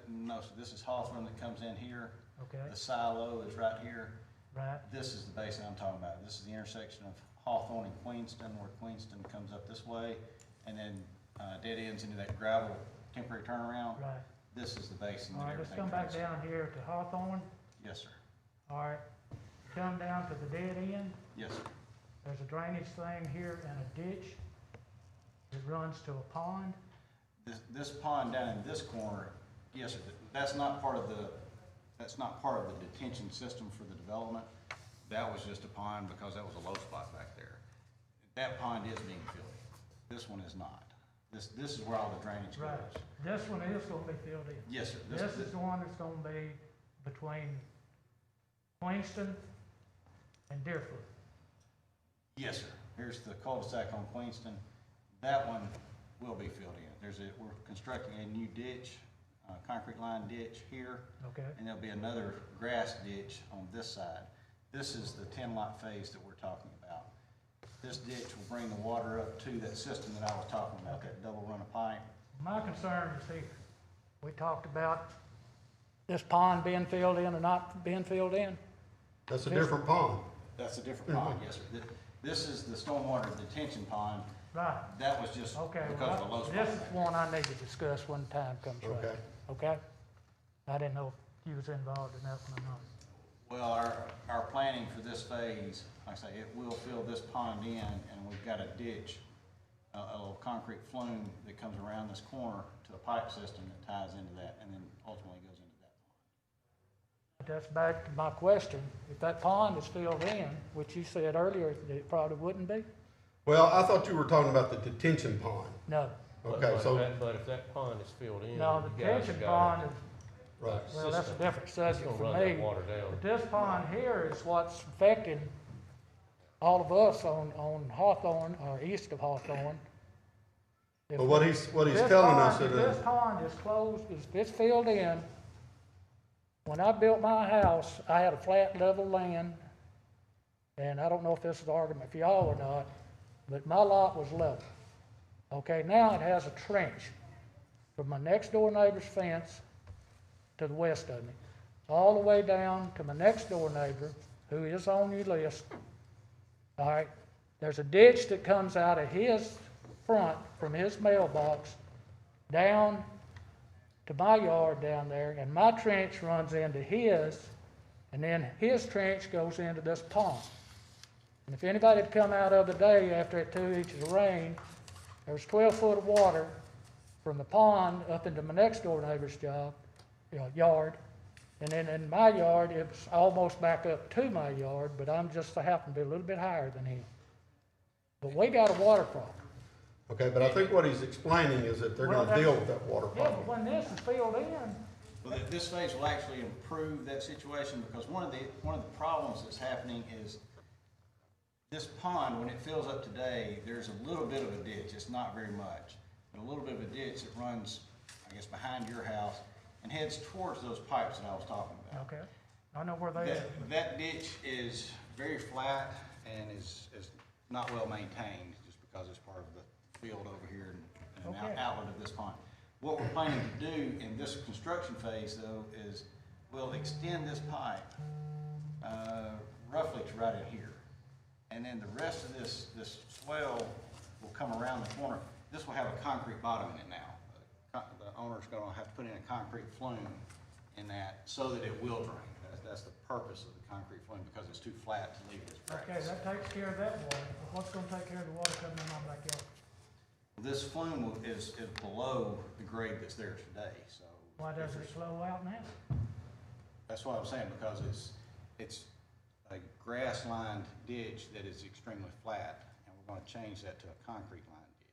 E: No, sir. This is Hawthorne that comes in here.
I: Okay.
E: The silo is right here.
I: Right.
E: This is the basin I'm talking about. This is the intersection of Hawthorne and Queenston, where Queenston comes up this way and then dead ends into that gravel temporary turnaround.
I: Right.
E: This is the basin.
I: All right, let's come back down here to Hawthorne.
E: Yes, sir.
I: All right, come down to the dead end.
E: Yes, sir.
I: There's a drainage thing here and a ditch. It runs to a pond.
E: This pond down in this corner, yes, sir. That's not part of the detention system for the development. That was just a pond because that was a low spot back there. That pond is being filled in. This one is not. This is where all the drainage goes.
I: Right. This one is gonna be filled in.
E: Yes, sir.
I: This is the one that's gonna be between Queenston and Deerfoot.
E: Yes, sir. Here's the cul-de-sac on Queenston. That one will be filled in. We're constructing a new ditch, concrete line ditch here.
I: Okay.
E: And there'll be another grass ditch on this side. This is the 10-lot phase that we're talking about. This ditch will bring the water up to that system that I was talking about, that double run of pipe.
I: My concern is here. We talked about this pond being filled in or not being filled in.
B: That's a different pond.
E: That's a different pond, yes, sir.
K: This is the stormwater detention pond.
I: Right,
K: That was just
I: okay,
K: because of the low
I: well,
K: spot.
I: this is one I need to discuss when the time comes right.
G: Okay.
I: Okay? I didn't know if you was involved in that one or not.
K: Well, our planning for this phase, like I say, it will fill this pond in, and we've got a ditch, a little concrete flume that comes around this corner to a pipe system that ties into that, and then ultimately goes into that pond.
I: But that's back to my question. If that pond is filled in, which you said earlier that it probably wouldn't be?
B: Well, I thought you were talking about the detention pond.
I: No.
B: Okay, so,
H: But if that pond is filled in,
I: No, the
H: you guys
I: detention
H: have got
I: pond is,
B: right.
I: well, that's a different subject
H: It's
I: for
H: gonna run that
I: me.
H: water down.
I: But this pond here is what's affecting all of us on Hawthorne, or east of Hawthorne. If
B: But what he's
I: this
B: telling us
I: pond-
B: is
I: If this pond is closed, if it's filled in, when I built my house, I had a flat level land, and I don't know if this is an argument for y'all or not, but my lot was level. Okay, now it has a trench from my next door neighbor's fence to the west of me, all the way down to my next door neighbor, who is on your list. All right, there's a ditch that comes out of his front from his mailbox down to my yard down there, and my trench runs into his, and then his trench goes into this pond. And if anybody had come out the other day after that 2 inches of rain, there was 12 foot of water from the pond up into my next door neighbor's yard. And then in my yard, it was almost back up to my yard, but I'm just happen to be a little bit higher than him. But we got a water problem.
B: Okay, but I think what he's explaining is that they're
I: Well,
B: gonna deal with that water
I: Yeah,
B: problem.
I: but when this is filled in,
K: Well, this phase will actually improve that situation, because one of the problems that's happening is this pond, when it fills up today, there's a little bit of a ditch. It's not very much, but a little bit of a ditch that runs, I guess, behind your house and heads towards those pipes that I was talking about.
I: okay, I know where they are.
K: That ditch is very flat and is not well maintained, just because it's part of the field over here and an
I: Okay.
K: outlet of this pond. What we're planning to do in this construction phase, though, is we'll extend this pipe roughly to right in here. And then the rest of this swell will come around the corner. This will have a concrete bottom in it now. The owner's gonna have to put in a concrete flume in that so that it will drain. That's the purpose of the concrete flume, because it's too flat to leave it as
I: Okay,
K: practice.
I: that takes care of that water. But what's gonna take care of the water coming in my backyard?
K: This flume is below the grade that's there today, so.
I: Why doesn't it flow out now?
K: That's what I'm saying, because it's a grass-lined ditch that is extremely flat, and we're gonna change that to a concrete-lined ditch.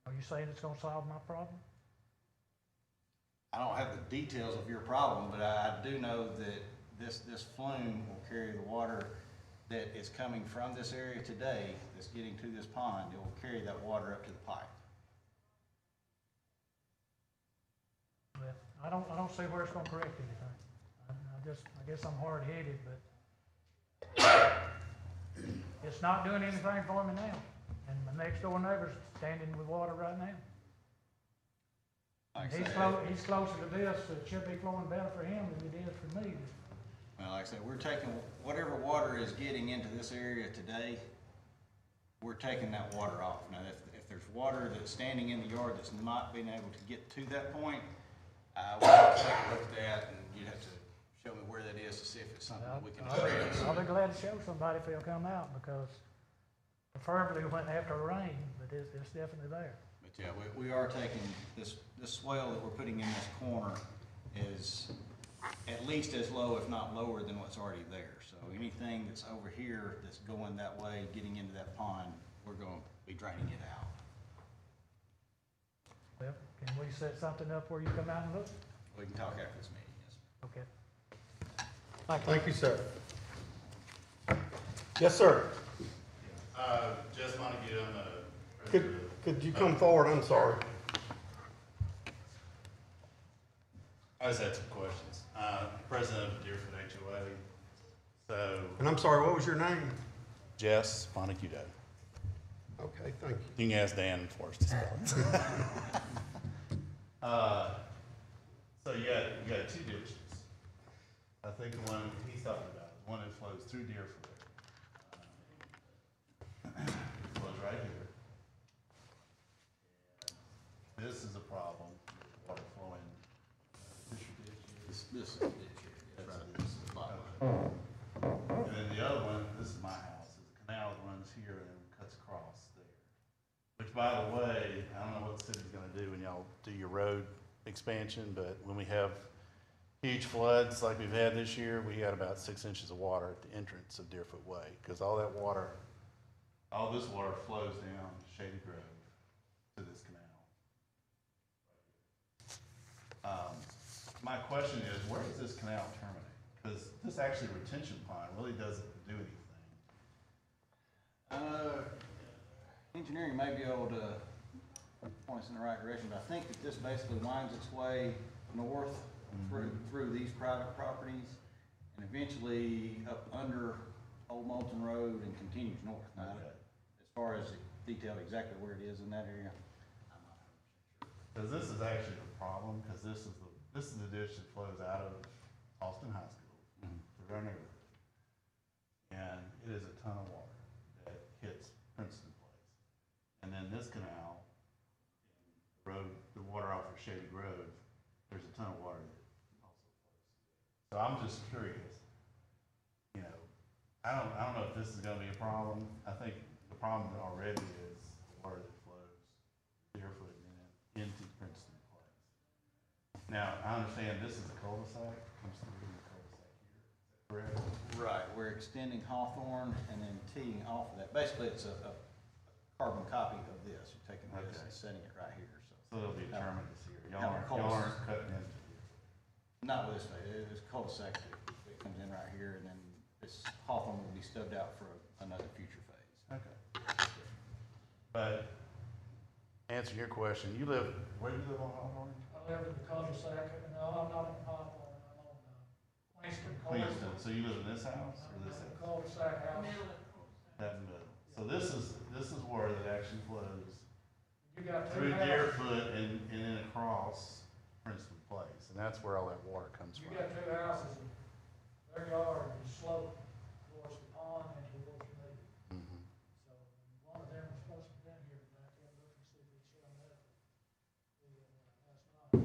I: Are you saying it's gonna solve my problem?
K: I don't have the details of your problem, but I do know that this flume will carry the water that is coming from this area today, that's getting to this pond. It will carry that water up to the pipe.
I: Well, I don't see where it's gonna correct anything. I guess I'm hard-headed, but it's not doing anything for me now. And my next door neighbor's standing with water right now.
K: Like I
I: He's
K: said,
I: he's closer to this, so it should be flowing better for him than it is for me.
K: well, like I said, we're taking whatever water is getting into this area today, we're taking that water off. Now, if there's water that's standing in the yard that's not being able to get to that point, we'll have to take a look at that, and you'd have to show me where that is to see if it's something that we can address.
I: I'll be glad to show somebody if they'll come out, because preferably when after rain, but it's definitely there.
K: But yeah, we are taking this swale that we're putting in this corner is at least as low, if not lower, than what's already there. So anything that's over here that's going that way, getting into that pond, we're going to be draining it out.
I: Well, can we set something up where you come out and look?
K: We can talk after this meeting, yes, sir.
I: Okay.
B: Thank you, sir. Yes, sir.
L: Just want to get on the.
B: Could you come forward? I'm sorry.
L: I just had some questions. President of the Deerfield HOA. So,
B: And I'm sorry, what was your name?
L: Jess Fonacudo.
B: Okay, thank you.
L: You can ask Dan for us to spell it. So you got two ditches. I think the one he's talking about, the one that flows through Deerfield.
K: this is the ditch here, yes,
L: That's
K: right,
L: it.
K: this is the lot line.
L: And then the other one, this is my house, is a canal that runs here and then cuts across there. Which, by the way, I don't know what the city's gonna do when y'all do your road expansion, but when we have huge floods like we've had this year, we had about 6 inches of water at the entrance of Deerfoot Way, because all that water, all this water flows down Shady Grove to this canal. My question is, where does this canal terminate? Because this actually retention pond really doesn't do anything.
K: Engineering may be able to point us in the right direction, but I think that this basically winds its way north through these private properties and eventually up under Old Moulton Road and continues north. Now,
L: Okay.
K: as far as detail exactly where it is in that area, I'm not 100% sure.
L: Because this is actually the problem, because this is the ditch that flows out of Austin High School through our neighborhood. And it is a ton of water that hits Princeton Place. And then this canal, the water off of Shady Grove, there's a ton of water that also flows. So I'm just curious, you know, I don't know if this is gonna be a problem. I think the problem already is the water that flows Deerfoot and then into Princeton Place. Now, I understand this is a cul-de-sac, comes through the cul-de-sac here, is that correct?
K: Right, we're extending Hawthorne and then teeing off of that. Basically, it's a carbon copy of this. You're taking this
L: Okay.
K: and setting it right here, so.
L: So there'll be a terminus here. Y'all
K: Have a
L: aren't
K: cul-de-sac.
L: cutting into it.
K: Not with this phase, it's cul-de-sac that comes in right here, and then this Hawthorne will be stubbed out for another future phase.
L: Okay. But, answer your question, where do you live on Hawthorne?
I: I live in the cul-de-sac, no, I'm not in Hawthorne, I'm on, Queenston.
L: Queenston, so you live in this house or
I: I'm
L: this
I: in the
L: house?
I: cul-de-sac house.
L: That middle. So this is where it actually flows
I: You got two
L: through
I: houses,
L: Deerfoot and then across Princeton Place, and that's where all that water comes
I: you
L: from.
I: got two houses, and their yard is sloped towards the pond and towards me.
L: Mhm.
I: So, one of them was supposed to be down here tonight, I look and see if it's showing up. That's not.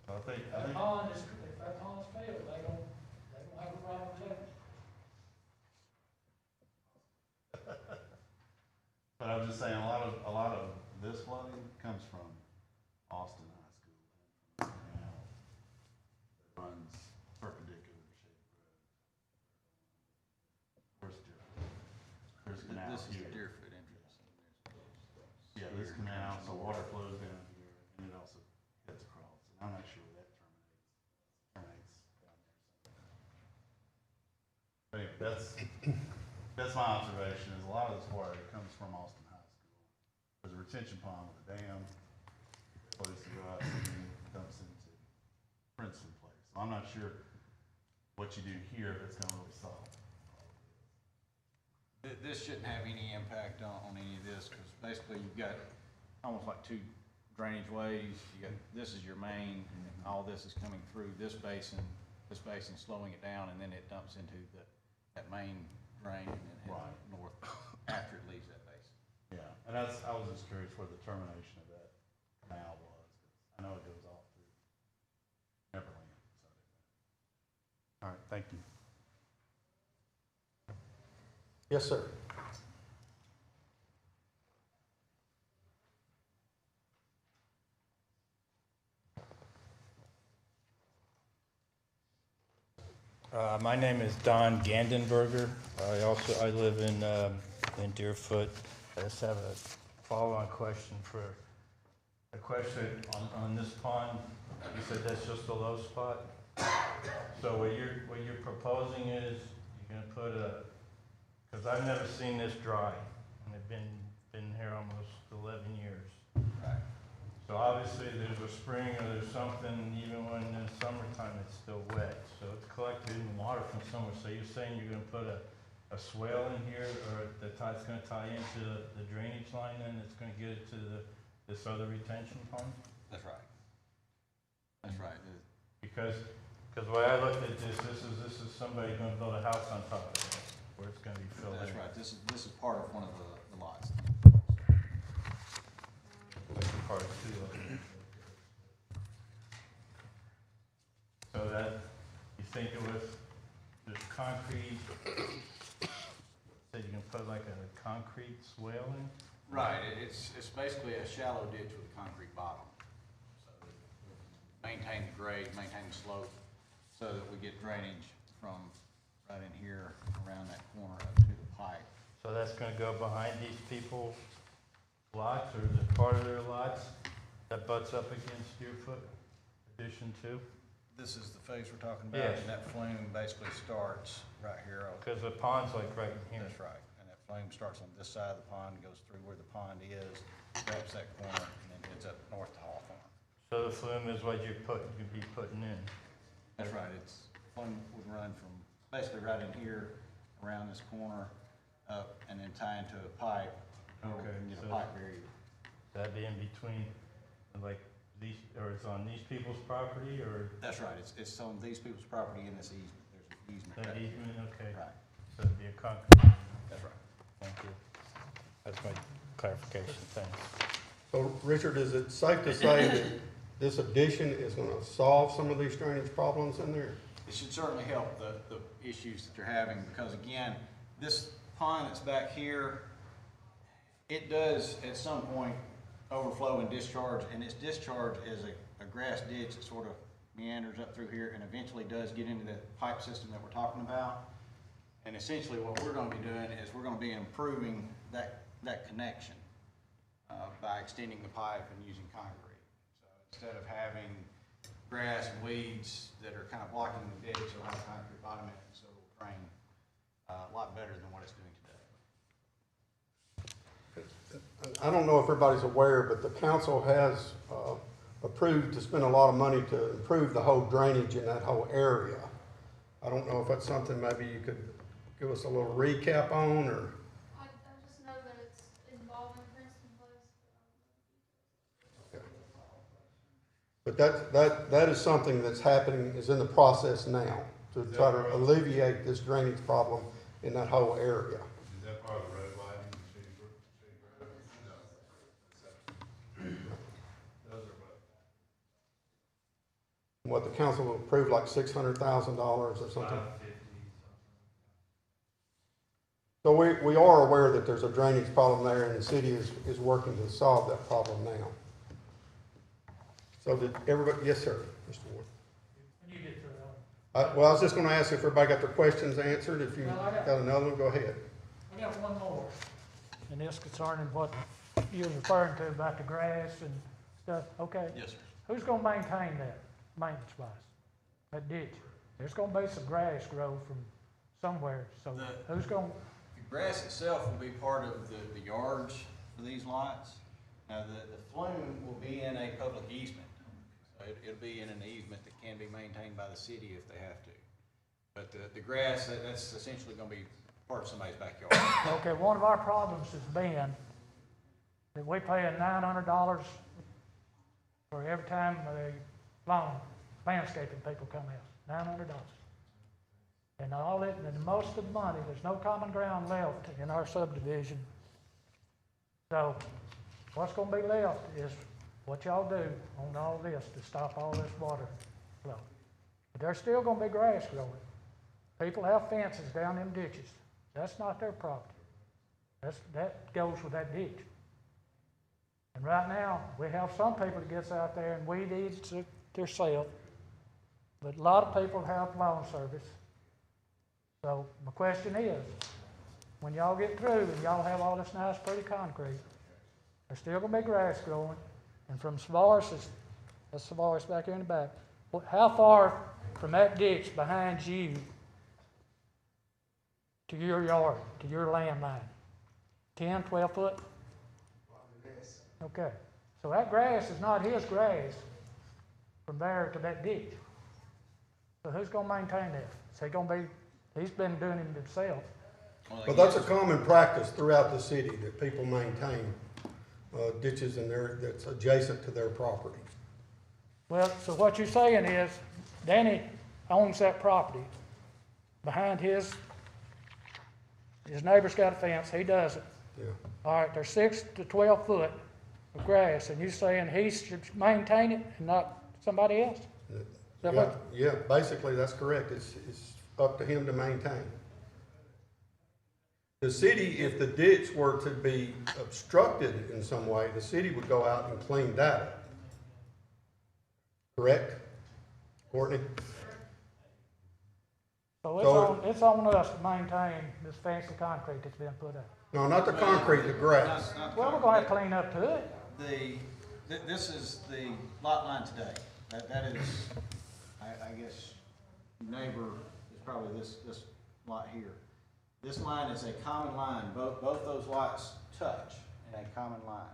L: So I think,
I: That pond is, if that pond's filled, they don't have a problem with that.
L: but I'm just saying, a lot of this flooding comes from Austin High School and from the canal that runs perpendicular to Shady Grove. Where's Deerfoot? There's canal
K: This is
L: here.
K: the Deerfoot entrance.
L: Yeah, this canal, so water flows down here and it also heads across. And I'm not sure where that terminates down there somewhere. But anyway, that's my observation, is a lot of this water comes from Austin High School. There's a retention pond with a dam, flows through us and then dumps into Princeton Place. So I'm not sure what you do here if it's gonna really solve.
K: This shouldn't have any impact on any of this, because basically you've got almost like two drainage ways. You got, this is your main, and then all this is coming through this basin slowing it down, and then it dumps into that main drain and then heads
L: Right.
K: north after it leaves that basin.
L: Yeah, and I was just curious where the termination of that canal was, 'cause I know it goes off through Neverland, so. All right, thank you.
G: Yes, sir.
M: My name is Don Gandenberger. I live in Deerfoot. I just have a follow-on question on this pond. You said that's just a low spot? So what you're proposing is you're gonna put because I've never seen this dry, and I've been here almost 11 years.
K: Right.
M: So obviously there's a spring or there's something, even when in the summertime it's still wet. So it's collected in water from somewhere. So you're saying you're gonna put a swale in here, or it's gonna tie into the drainage line, and it's gonna get it to this other retention pond?
K: That's right. That's right.
M: Because the way I looked at this is somebody gonna build a house on top of it, where it's gonna be filled in.
K: That's right. This is part of one of the lots.
M: Like part two of it. that, you think it was just concrete, so you can put like a concrete swale in?
K: Right, it's basically a shallow ditch with a concrete bottom. So that we maintain the grade, maintain the slope, so that we get drainage from right in here around that corner up to the pipe.
M: So that's gonna go behind these people's lots, or is it part of their lots that butts up against your foot addition too?
K: This is the phase we're talking about,
M: Yes.
K: and that flume basically starts right here.
M: Because the pond's like right in here.
K: That's right, and that flume starts on this side of the pond, goes through where the pond is, grabs that corner, and then heads up north to Hawthorne.
M: So the flume is what you'd be putting in?
K: That's right, flume would run from basically right in here, around this corner, up, and then tie into a pipe.
M: Okay,
K: And get a
M: so-
K: pipe barrier.
M: That'd be in between, like, these, or it's on these people's property, or
K: That's right, it's on these people's property in this easement, there's an easement.
M: that
K: right here.
M: easement, okay?
K: Right,
M: So it'd be a concrete,
K: that's right.
M: thank you. That's my clarification, thanks.
B: So, Richard, is it safe to say that this addition is gonna solve some of these drainage problems in there?
K: It should certainly help the issues that you're having, because again, this pond that's back here, it does at some point overflow and discharge, and its discharge is a grass ditch that sort of meanders up through here and eventually does get into the pipe system that we're talking about. And essentially what we're gonna be doing is we're gonna be improving that connection by extending the pipe and using concrete. So instead of having grass and weeds that are kind of blocking the ditch, it'll have a concrete bottom in it, so it'll drain a lot better than what it's doing today.
B: I don't know if everybody's aware, but the council has approved to spend a lot of money to improve the whole drainage in that whole area. I don't know if that's something maybe you could give us a little recap on, or?
J: I just know that it's involving Princeton Place.
B: But that is something that's happening, is in the process now, to try to alleviate this drainage problem in that whole area.
N: Is that part of the road widening, the city road? No. Those are both.
B: What the council approved, like $600,000 or something. So we are aware that there's a drainage problem there, and the city is working to solve that problem now. So did everybody, yes, sir, Mr. Ward.
I: You get through
B: Well, I was just gonna ask if everybody got their questions answered. If you
I: Well, I got-
B: got another one, go ahead.
I: I got one more, and it's concerning what you was referring to about the grass and stuff, okay?
K: Yes, sir.
I: Who's gonna maintain that, maintenance-wise, that ditch? There's gonna be some grass grow from somewhere, so who's gonna,
K: The grass itself will be part of the yards for these lots. Now, the flume will be in a public easement. So it'll be in an easement that can be maintained by the city if they have to. But the grass, that's essentially gonna be part of somebody's backyard.
I: okay, one of our problems has been that we pay $900 for every time the landscaping people come out, $900. And all it, and most of the money, there's no common ground left in our subdivision. So what's gonna be left is what y'all do on all this to stop all this water flow. But there's still gonna be grass growing. People have fences down them ditches. That's not their property. That goes with that ditch. And right now, we have some people that gets out there and weed eats it themselves, but a lot of people have lawn service. So my question is, when y'all get through and y'all have all this nice pretty concrete, there's still gonna be grass growing, and from Savaris, that's Savaris back here in the back, how far from that ditch behind you to your yard, to your land line? 10, 12 foot? Okay, so that grass is not his grass from there to that ditch. So who's gonna maintain that? Is he gonna be, he's been doing it himself.
B: Well, that's a common practice throughout the city, that people maintain ditches in there that's adjacent to their property.
I: Well, so what you're saying is, Danny owns that property. Behind his neighbor's got a fence, he doesn't.
B: Yeah.
I: All right, there's 6 to 12 foot of grass, and you're saying he should maintain it and not somebody else? that
B: Yeah,
I: what?
B: yeah, basically, that's correct. It's up to him to maintain. The city, if the ditch were to be obstructed in some way, the city would go out and clean that up. Correct? Courtney?
I: So it's
B: So-
I: on, it's on us to maintain this fancy concrete that's been put up.
B: No, not the concrete, the grass.
I: Well, we're gonna have to clean up to it.
K: This is the lot line today. That is, I guess, neighbor is probably this lot here. This line is a common line. Both those lots touch in a common line.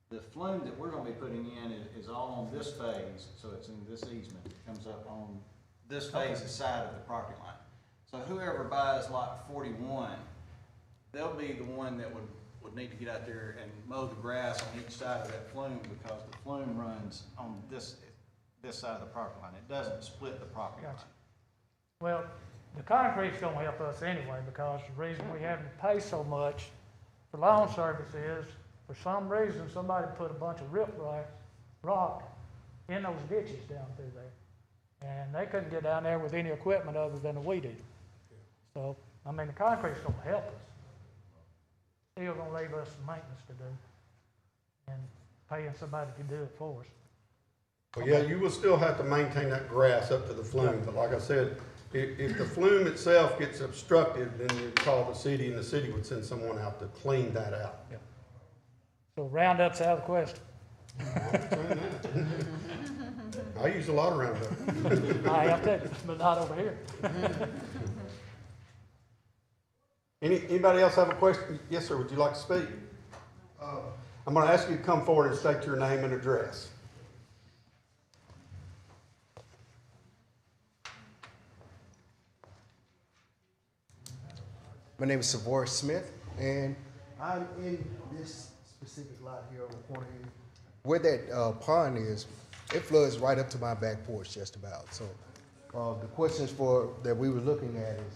K: The flume that we're gonna be putting in is all on this phase, so it's in this easement. It comes up on this phase's side of the property line. So whoever buys lot 41, they'll be the one that would need to get out there and mow the grass on each side of that flume, because the flume runs on this side of the property line. It doesn't split the property line.
I: Gotcha. Well, the concrete's gonna help us anyway, because the reason we having to pay so much for lawn service is, for some reason, somebody put a bunch of rock in those ditches down through there. And they couldn't get down there with any equipment other than a weed eater. So, I mean, the concrete's gonna help us. Still gonna leave us some maintenance to do, and paying somebody to do it for us.
B: Well, yeah, you will still have to maintain that grass up to the flume, but like I said, if the flume itself gets obstructed, then you call the city, and the city would send someone out to clean that out.
I: Yeah. So Roundup's out of the question.
B: I use a lot of Roundup.
I: I have to, but not over here.
B: Anybody else have a question? Yes, sir, would you like to speak? I'm gonna ask you to come forward and state your name and address.
O: My name is Savor Smith, and I'm in this specific lot here on the corner here. Where that pond is, it floods right up to my back porch just about. So the questions that we were looking at is,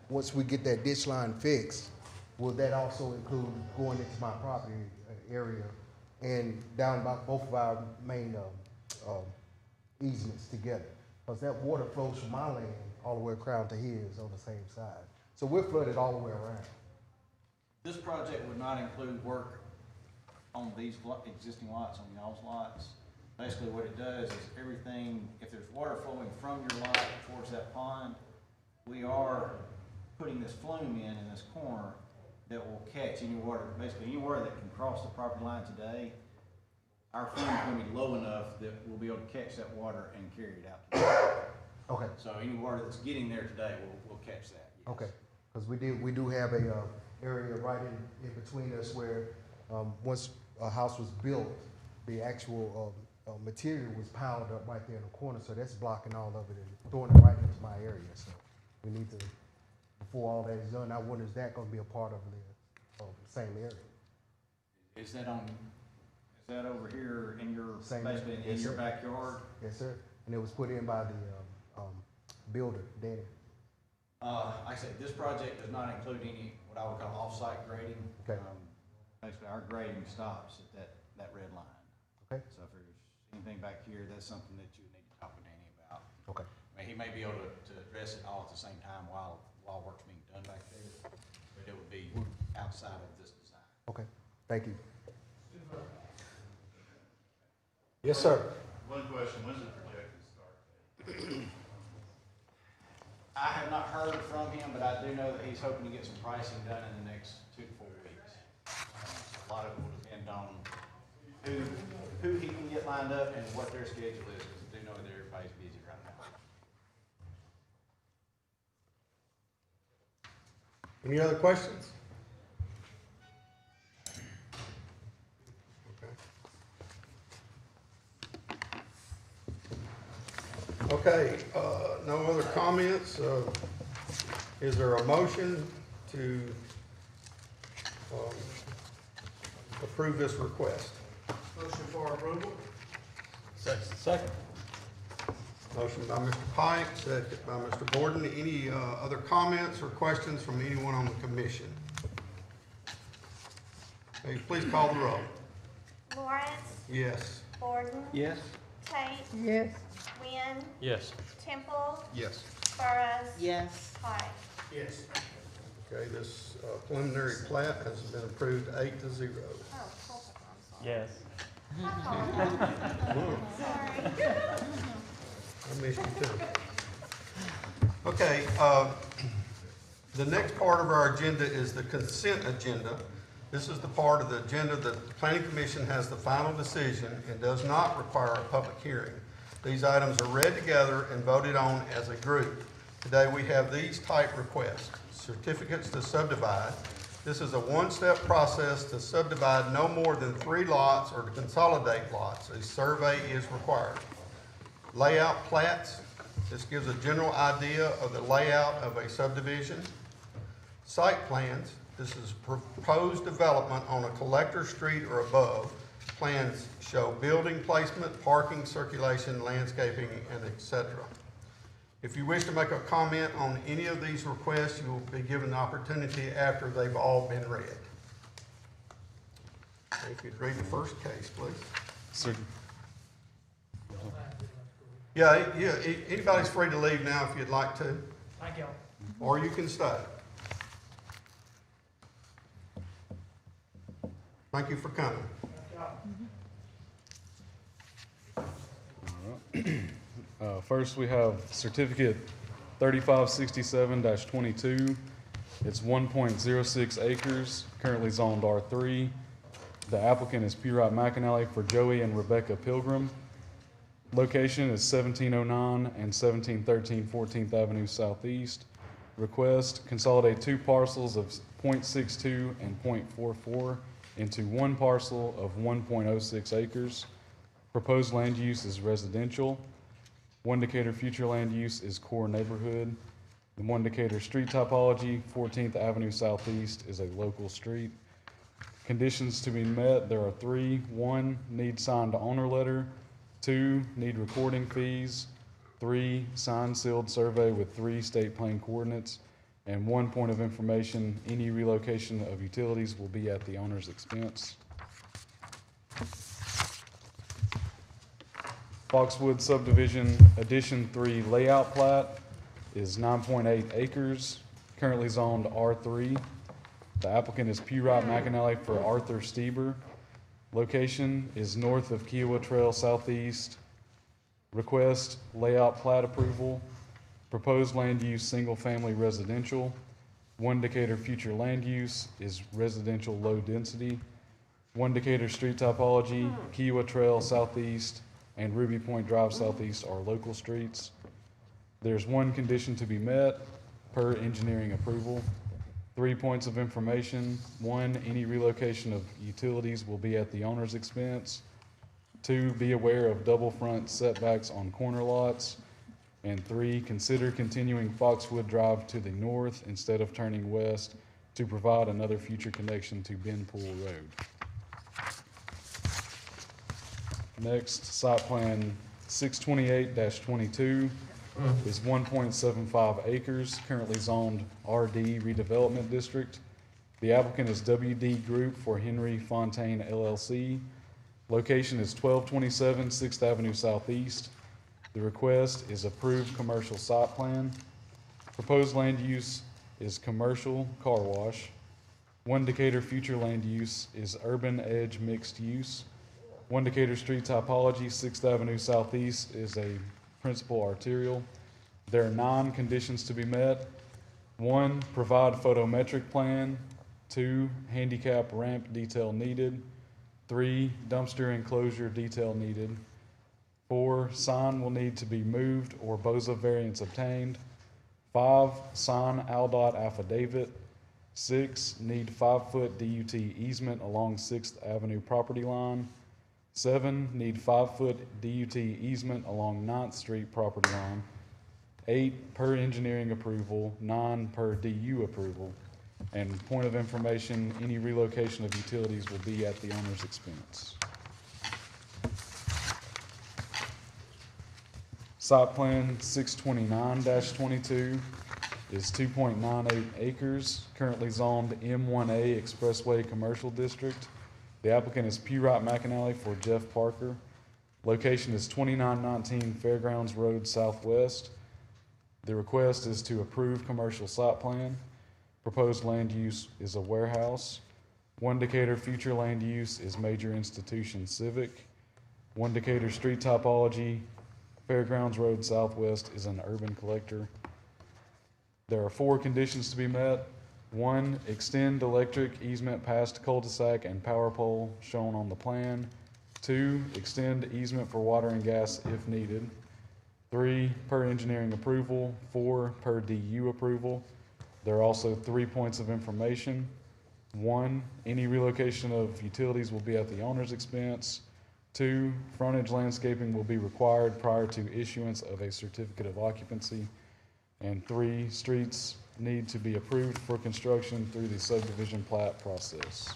O: once we get that ditch line fixed, will that also include going into my property area and down by both of our main easements together? Because that water flows from my land all the way around to his on the same side. So we're flooded all the way around.
K: This project would not include work on these existing lots, on y'all's lots. Basically what it does is everything, if there's water flowing from your lot towards that pond, we are putting this flume in this corner that will catch any water, basically any water that can cross the property line today. Our flume is gonna be low enough that we'll be able to catch that water and carry it out to the road.
O: Okay.
K: So any water that's getting there today, we'll catch that. Yes.
O: Okay. Because we do have a area right in between us where once a house was built, the actual material was piled up right there in the corner, so that's blocking all of it and throwing it right into my area. So we need to, before all that is done, I wonder, is that going to be a part of the same area?
K: Is that over here in your,
O: Same
K: basically
O: area.
K: in
O: Yes,
K: your
O: sir.
K: backyard?
O: Yes, sir. And it was put in by the builder, Danny.
K: Like I said, this project does not include any, what I would call off-site grading.
O: Okay.
K: Basically, our grading stops at that red line.
O: Okay.
K: So if there's anything back here, that's something that you would need to talk with Danny about.
O: Okay.
K: I mean, he may be able to address it all at the same time while work's being done back there, but it would be outside of this design.
O: Okay. Thank you.
B: Yes, sir.
N: One question, when's the projected start date?
K: I have not heard from him, but I do know that he's hoping to get some pricing done in the next 2 to 4 weeks. A lot of it will depend on who he can get lined up and what their schedule is, because I do know that everybody's busy right now.
B: Any other questions? Okay, no other comments. Is there a motion to approve this request?
N: Motion for approval?
I: Second.
B: Motion by Mr. Pike, second by Mr. Borden. Any other comments or questions from anyone on the commission? Hey, please call the roll.
J: Lawrence,
B: Yes.
J: Borden,
K: Yes.
J: Tate,
F: Yes.
J: Wynn, Morgan,
A: Yes.
J: Temple,
G: Yes.
J: Burris.
F: Yes.
J: Hyde.
B: Yes. Okay, this preliminary plat has been approved 8-0.
J: Oh, cool. I'm sorry.
A: Yes.
J: Sorry.
B: I missed you too. Okay, the next part of our agenda is the consent agenda. This is the part of the agenda that the Planning Commission has the final decision and does not require a public hearing. These items are read together and voted on as a group. Today we have these type requests. Certificates to subdivide. This is a one-step process to subdivide no more than 3 lots or to consolidate lots. A survey is required. Layout plats. This gives a general idea of the layout of a subdivision. Site plans. This is proposed development on a collector street or above. Plans show building placement, parking, circulation, landscaping, and etc. If you wish to make a comment on any of these requests, you will be given the opportunity after they've all been read. If you'd read the first case, please.
C: Sir,
B: Yeah, anybody's free to leave now if you'd like to,
I: Thank y'all.
B: or you can stay. Thank you for coming.
C: First, we have certificate 3567-22. It's 1.06 acres, currently zoned R3. The applicant is P. Wright McAnally for Joey and Rebecca Pilgrim. Location is 1709 and 1713 14th Avenue Southeast. Request, consolidate 2 parcels of .62 and .44 into 1 parcel of 1.06 acres. Proposed land use is residential. 1 Decatur future land use is core neighborhood. The 1 Decatur street topology, 14th Avenue Southeast, is a local street. Conditions to be met, there are 3. 1, need signed owner letter. 2, need recording fees. 3, signed sealed survey with 3 state plane coordinates. And 1 point of information, any relocation of utilities will be at the owner's expense. Foxwood Subdivision Addition 3 layout plat is 9.8 acres, currently zoned R3. The applicant is P. Wright McAnally for Arthur Stieber. Location is north of Kiowa Trail Southeast. Request layout plat approval. Proposed land use single-family residential. 1 Decatur future land use is residential low density. 1 Decatur street topology, Kiowa Trail Southeast, and Ruby Point Drive Southeast are local streets. There's 1 condition to be met per engineering approval. 3 points of information. 1, any relocation of utilities will be at the owner's expense. 2, be aware of double front setbacks on corner lots. And 3, consider continuing Foxwood Drive to the north instead of turning west to provide another future connection to Ben Pool Road. Next, site plan 628-22 is 1.75 acres, currently zoned RD redevelopment district. The applicant is WD Group for Henry Fontaine LLC. Location is 1227 6th Avenue Southeast. The request is approved commercial site plan. Proposed land use is commercial car wash. 1 Decatur future land use is urban edge mixed use. 1 Decatur street topology, 6th Avenue Southeast is a principal arterial. There are 9 conditions to be met. 1, provide photometric plan. 2, handicap ramp detail needed. 3, dumpster enclosure detail needed. 4, sign will need to be moved or BOZA variance obtained. 5, sign ALDOT affidavit. 6, need 5-foot DUT easement along 6th Avenue property line. 7, need 5-foot DUT easement along 9th Street property line. 8, per engineering approval. 9, per DU approval. And point of information, any relocation of utilities will be at the owner's expense. Site plan 629-22 is 2.98 acres, currently zoned M1A Expressway Commercial District. The applicant is P. Wright McAnally for Jeff Parker. Location is 2919 Fairgrounds Road Southwest. The request is to approve commercial site plan. Proposed land use is a warehouse. 1 Decatur future land use is major institution civic. 1 Decatur street topology, Fairgrounds Road Southwest is an urban collector. There are 4 conditions to be met. 1, extend electric easement past cul-de-sac and power pole shown on the plan. 2, extend easement for water and gas if needed. 3, per engineering approval. 4, per DU approval. There are also 3 points of information. 1, any relocation of utilities will be at the owner's expense. 2, frontage landscaping will be required prior to issuance of a certificate of occupancy. And 3, streets need to be approved for construction through the subdivision plat process.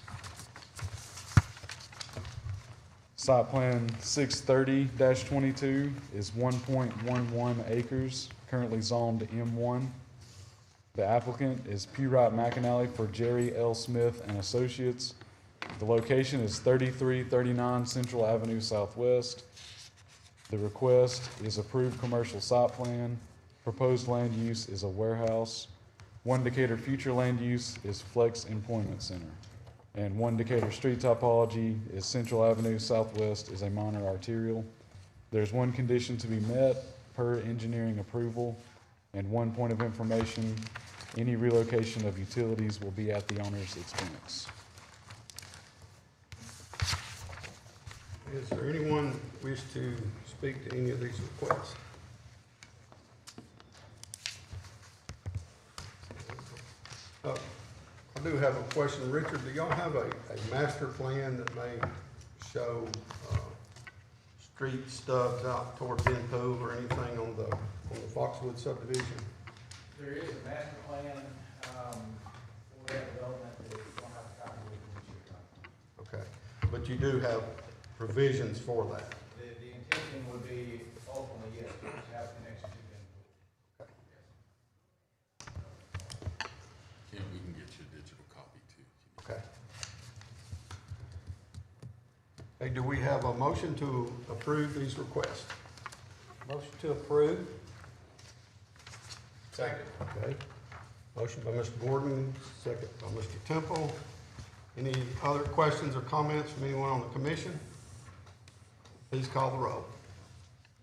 C: Site plan 630-22 is 1.11 acres, currently zoned M1. The applicant is Pewright McAnally for Jerry L. Smith and Associates. The location is 3339 Central Avenue Southwest. The request is approved commercial site plan. Proposed land use is a warehouse. 1 Decatur future land use is Flex Employment Center. And 1 Decatur street topology is Central Avenue Southwest is a minor arterial. There's 1 condition to be met per engineering approval, and 1 point of information, any relocation of utilities will be at the owner's expense.
B: Is there anyone wish to speak to any of these requests? I do have a question. Richard, do y'all have a master plan that may show street stubs out toward Ben Pool or anything on the Foxwood subdivision?
E: There is a master plan, for that development that you don't have a copy of.
B: Okay, but you do have provisions for that?
E: The intention would be ultimately, yes, to have connection to Ben Pool.
P: Ken, we can get you a digital copy too.
B: Okay. Hey, do we have a motion to approve these requests?
E: Motion to approve.
B: Second. Okay. Motion by Mr. Gordon, second by Mr. Temple. Any other questions or comments from anyone on the commission? Please call the roll.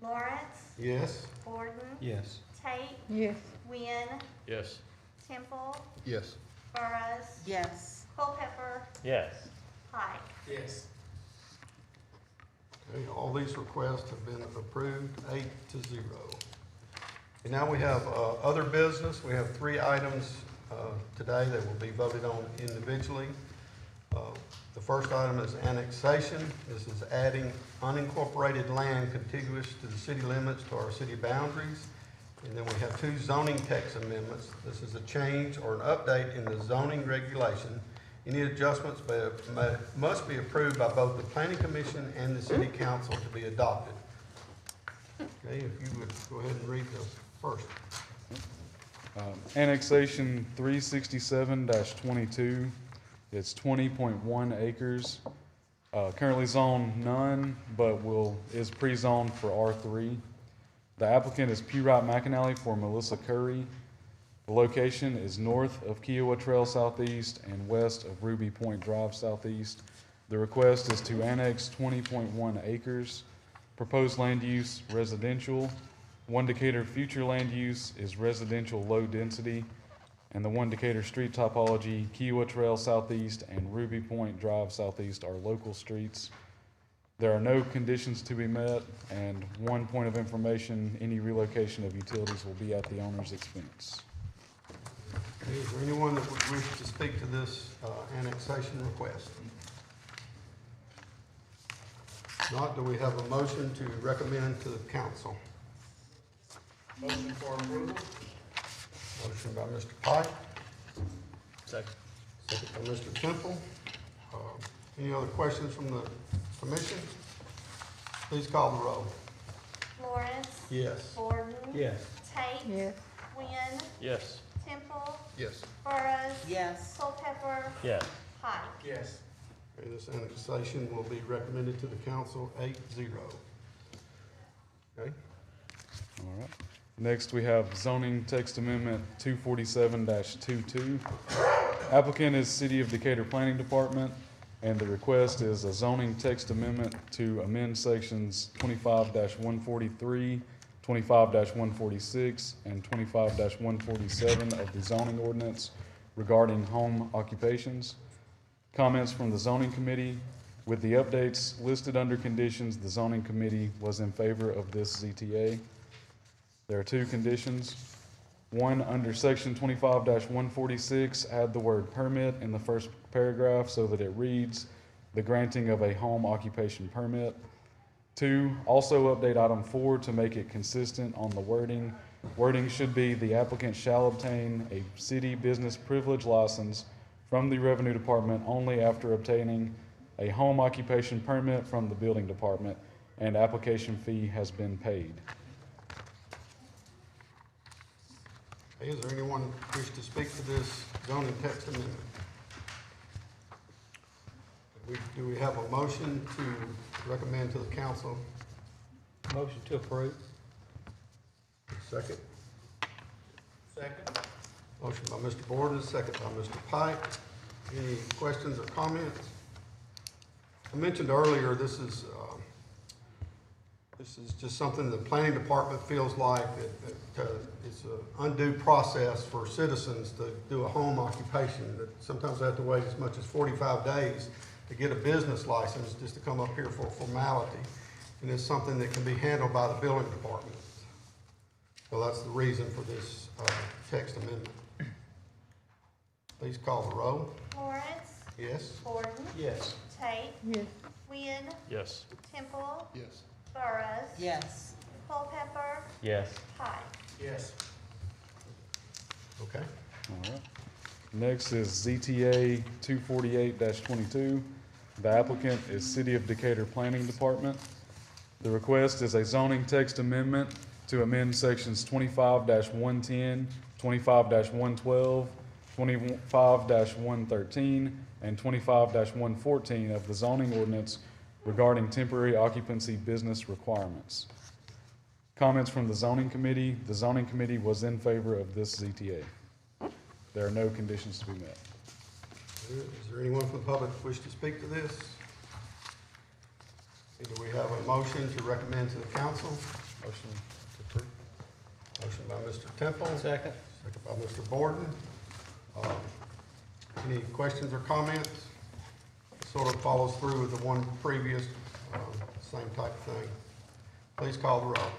J: Lawrence,
B: Yes?
K: Gordon,
E: Yes.
J: Tate,
F: Yes.
J: Wynn,
H: Yes.
J: Temple,
G: Yes.
J: Burrows,
F: Yes.
J: Culpepper,
A: Yes.
J: Pike.
E: Yes.
B: Okay, all these requests have been approved, 8-0. And now we have other business. We have 3 items today that will be voted on individually. The first item is annexation. This is adding unincorporated land contiguous to the city limits to our city boundaries. And then we have 2 zoning text amendments. This is a change or an update in the zoning regulation. Any adjustments must be approved by both the planning commission and the city council to be adopted. Okay, if you would go ahead and read the first.
C: Annexation 367-22, it's 20.1 acres. Currently zoned none, but is pre-zoned for R3. The applicant is Pewright McAnally for Melissa Curry. The location is north of Kiowa Trail Southeast and west of Ruby Point Drive Southeast. The request is to annex 20.1 acres. Proposed land use, residential. 1 Decatur future land use is residential low density. And the 1 Decatur street topology, Kiowa Trail Southeast and Ruby Point Drive Southeast are local streets. There are no conditions to be met, and 1 point of information, any relocation of utilities will be at the owner's expense.
B: Okay, is there anyone that would wish to speak to this annexation request? If not, do we have a motion to recommend to the council?
E: Motion for approval.
B: Motion by Mr. Pike,
A: Second.
B: second by Mr. Temple. Any other questions from the commission? Please call the roll.
J: Lawrence,
B: Yes.
J: Gordon,
E: Yes.
J: Tate,
F: Yes.
J: Wynn,
H: Yes.
J: Temple,
G: Yes.
J: Burrows,
F: Yes.
J: Culpepper,
A: Yes.
J: Pike.
E: Yes.
B: Okay, this annexation will be recommended to the council 8-0. Okay,
C: All right. Next, we have zoning text amendment 247-22. Applicant is City of Decatur Planning Department, and the request is a zoning text amendment to amend sections 25-143, 25-146, and 25-147 of the zoning ordinance regarding home occupations. Comments from the zoning committee. With the updates listed under conditions, the zoning committee was in favor of this ZTA. There are two conditions. One, under section 25-146, add the word permit in the first paragraph so that it reads, the granting of a home occupation permit. Two, also update item 4 to make it consistent on the wording. Wording should be, the applicant shall obtain a city business privilege license from the Revenue Department only after obtaining a home occupation permit from the Building Department and application fee has been paid.
B: Hey, is there anyone wish to speak to this zoning text amendment? Do we have a motion to recommend to the council?
A: Motion to approve.
B: Second.
A: Second.
B: Motion by Mr. Borden, second by Mr. Pike. Any questions or comments? I mentioned earlier, this is just something the planning department feels like that it's an undue process for citizens to do a home occupation. That sometimes they have to wait as much as 45 days to get a business license just to come up here for a formality. And it's something that can be handled by the building department. So that's the reason for this text amendment. Please call the roll.
J: Lawrence.
B: Yes.
J: Borden.
A: Yes.
J: Tate.
F: Yes.
J: Wynn.
H: Yes.
J: Temple.
G: Yes.
J: Burrows.
F: Yes.
J: Culpepper.
H: Yes.
J: Pike.
A: Yes.
B: Okay.
C: All right. Next is ZTA 248-22. The applicant is City of Decatur Planning Department. The request is a zoning text amendment to amend sections 25-110, 25-112, 25-113, and 25-114 of the zoning ordinance regarding temporary occupancy business requirements. Comments from the zoning committee. The zoning committee was in favor of this ZTA. There are no conditions to be met.
B: Is there anyone from the public who wish to speak to this? Do we have a motion to recommend to the council?
G: Motion to approve.
B: Motion by Mr. Temple.
A: Second.
B: Second by Mr. Borden. Any questions or comments? It sort of follows through with the one previous, same type of thing. Please call the roll.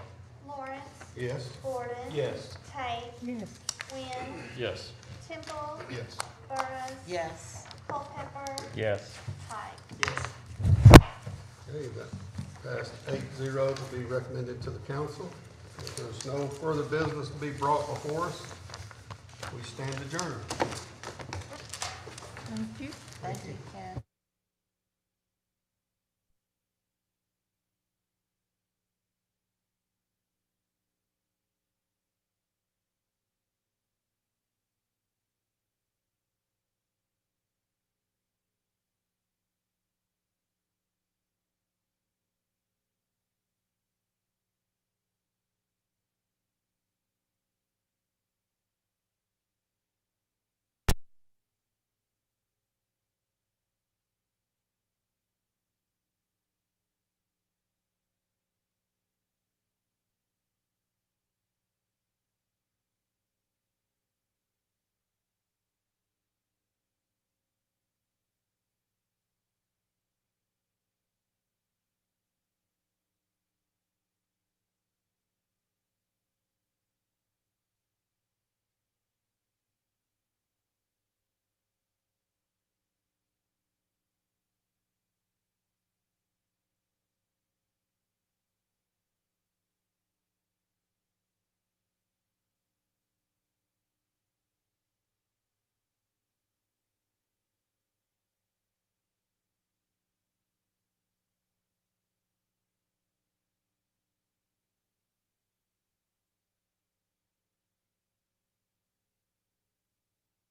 J: Lawrence.
B: Yes.
J: Borden.
A: Yes.
J: Tate.
F: Yes.
J: Wynn.
H: Yes.
J: Temple.
G: Yes.
J: Burrows.
F: Yes.
J: Culpepper.
H: Yes.
J: Pike.
A: Yes.
B: Okay, that passed 8-0 to be recommended to the council. If there's no further business to be brought before us, we stand adjourned.
F: Thank you.
J: Thank you, Ken.